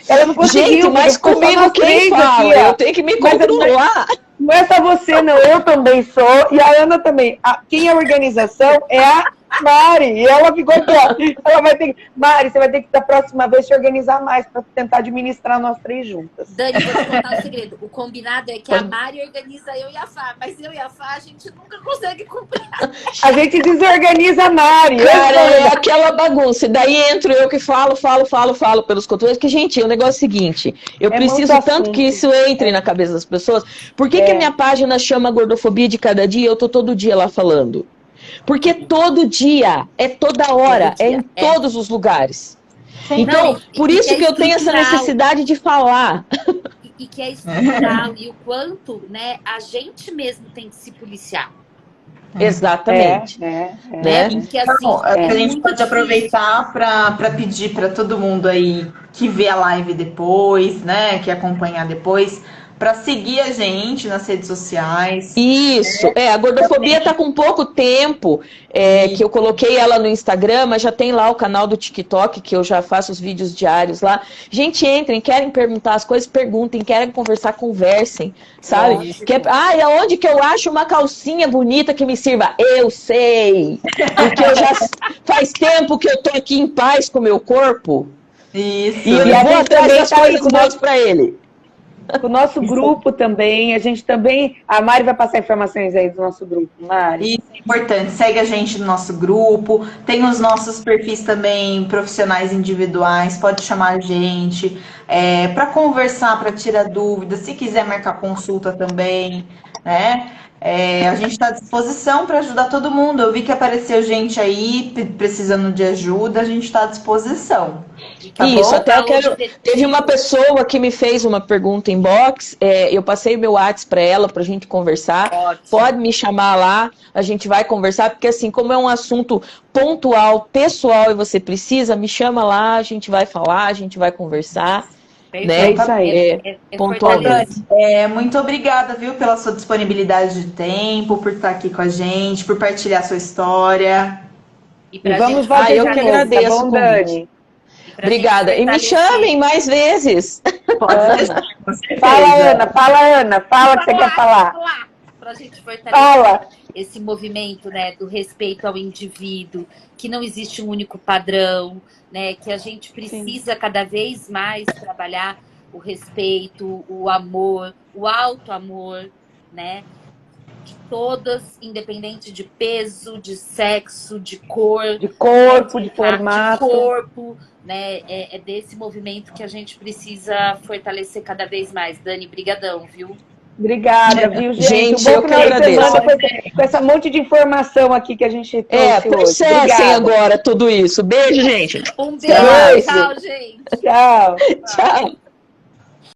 Ela não conseguiu. Gente, mas comigo quem fala? Aqui, eu tenho que me controlar. Não é só você, não. Eu também sou. E a Ana também. Quem é a organização é a Mari. E ela ficou aqui, ó. Ela vai ter que... Mari, você vai ter que, da próxima vez, se organizar mais para tentar administrar nós três juntas. Dani, vou te contar um segredo. O combinado é que a Mari organiza eu e a Fá. Mas eu e a Fá, a gente nunca consegue cumprir. A gente desorganiza a Mari. Cara, é aquela bagunça. Daí entro eu que falo pelos cotovelos. Que, gente, o negócio é o seguinte. Eu preciso tanto que isso entre na cabeça das pessoas. Por que a minha página chama Gordofobia de Cada Dia e eu tô todo dia lá falando? Porque todo dia, é toda hora, é em todos os lugares. Então, por isso que eu tenho essa necessidade de falar. E que é estrutural, e o quanto, né, a gente mesmo tem que se policiar. Exatamente. Né? Porque, assim, a gente pode aproveitar para pedir para todo mundo aí que vê a live depois, né, que acompanhar depois, para seguir a gente nas redes sociais. Isso, a Gordofobia tá com pouco tempo, que eu coloquei ela no Instagram, mas já tem lá o canal do TikTok, que eu já faço os vídeos diários lá. Gente, entrem, querem perguntar as coisas, perguntem, querem conversar, conversem, sabe? Aonde que eu acho uma calcinha bonita que me sirva? Eu sei, porque eu já faz tempo que eu tô aqui em paz com o meu corpo. Isso. E eu vou atrás das coisas boas pra ele. O nosso grupo também, a gente também... A Mari vai passar informações aí do nosso grupo, Mari. Isso é importante, segue a gente no nosso grupo, tem os nossos perfis também profissionais individuais, pode chamar a gente para conversar, para tirar dúvidas, se quiser marcar consulta também, né? A gente está à disposição para ajudar todo mundo. Eu vi que apareceu gente aí precisando de ajuda, a gente está à disposição. Tá isso, bom? Até eu quero... Teve uma pessoa que me fez uma pergunta em box, eu passei o meu WhatsApp para ela, para a gente conversar. Ótimo. Pode me chamar lá, a gente vai conversar, porque assim, como é um assunto pontual, pessoal, e você precisa, me chama lá, a gente vai falar, a gente vai conversar. Né? É isso aí. Pontualmente. Muito obrigada, viu, pela sua disponibilidade de tempo, por estar aqui com a gente, por partilhar sua história. E vamos fazer eu que agradeço, tá bom, Dani? Obrigada. E me chamem mais vezes. Fala, Ana, fala o que você quer falar. Pra gente fortalecer esse movimento, né, do respeito ao indivíduo, que não existe um único padrão, né, que a gente precisa cada vez mais trabalhar o respeito, o amor, o auto-amor, né, de todas, independente de peso, de sexo, de cor, de corpo, de formato, de corpo, né, é desse movimento que a gente precisa fortalecer cada vez mais. Dani, brigadão, viu? Obrigada, viu, gente? Eu que agradeço. Com essa monte de informação aqui que a gente trouxe processem agora tudo isso. Beijo, gente. Um beijo. Tchau, gente. Tchau. Tchau.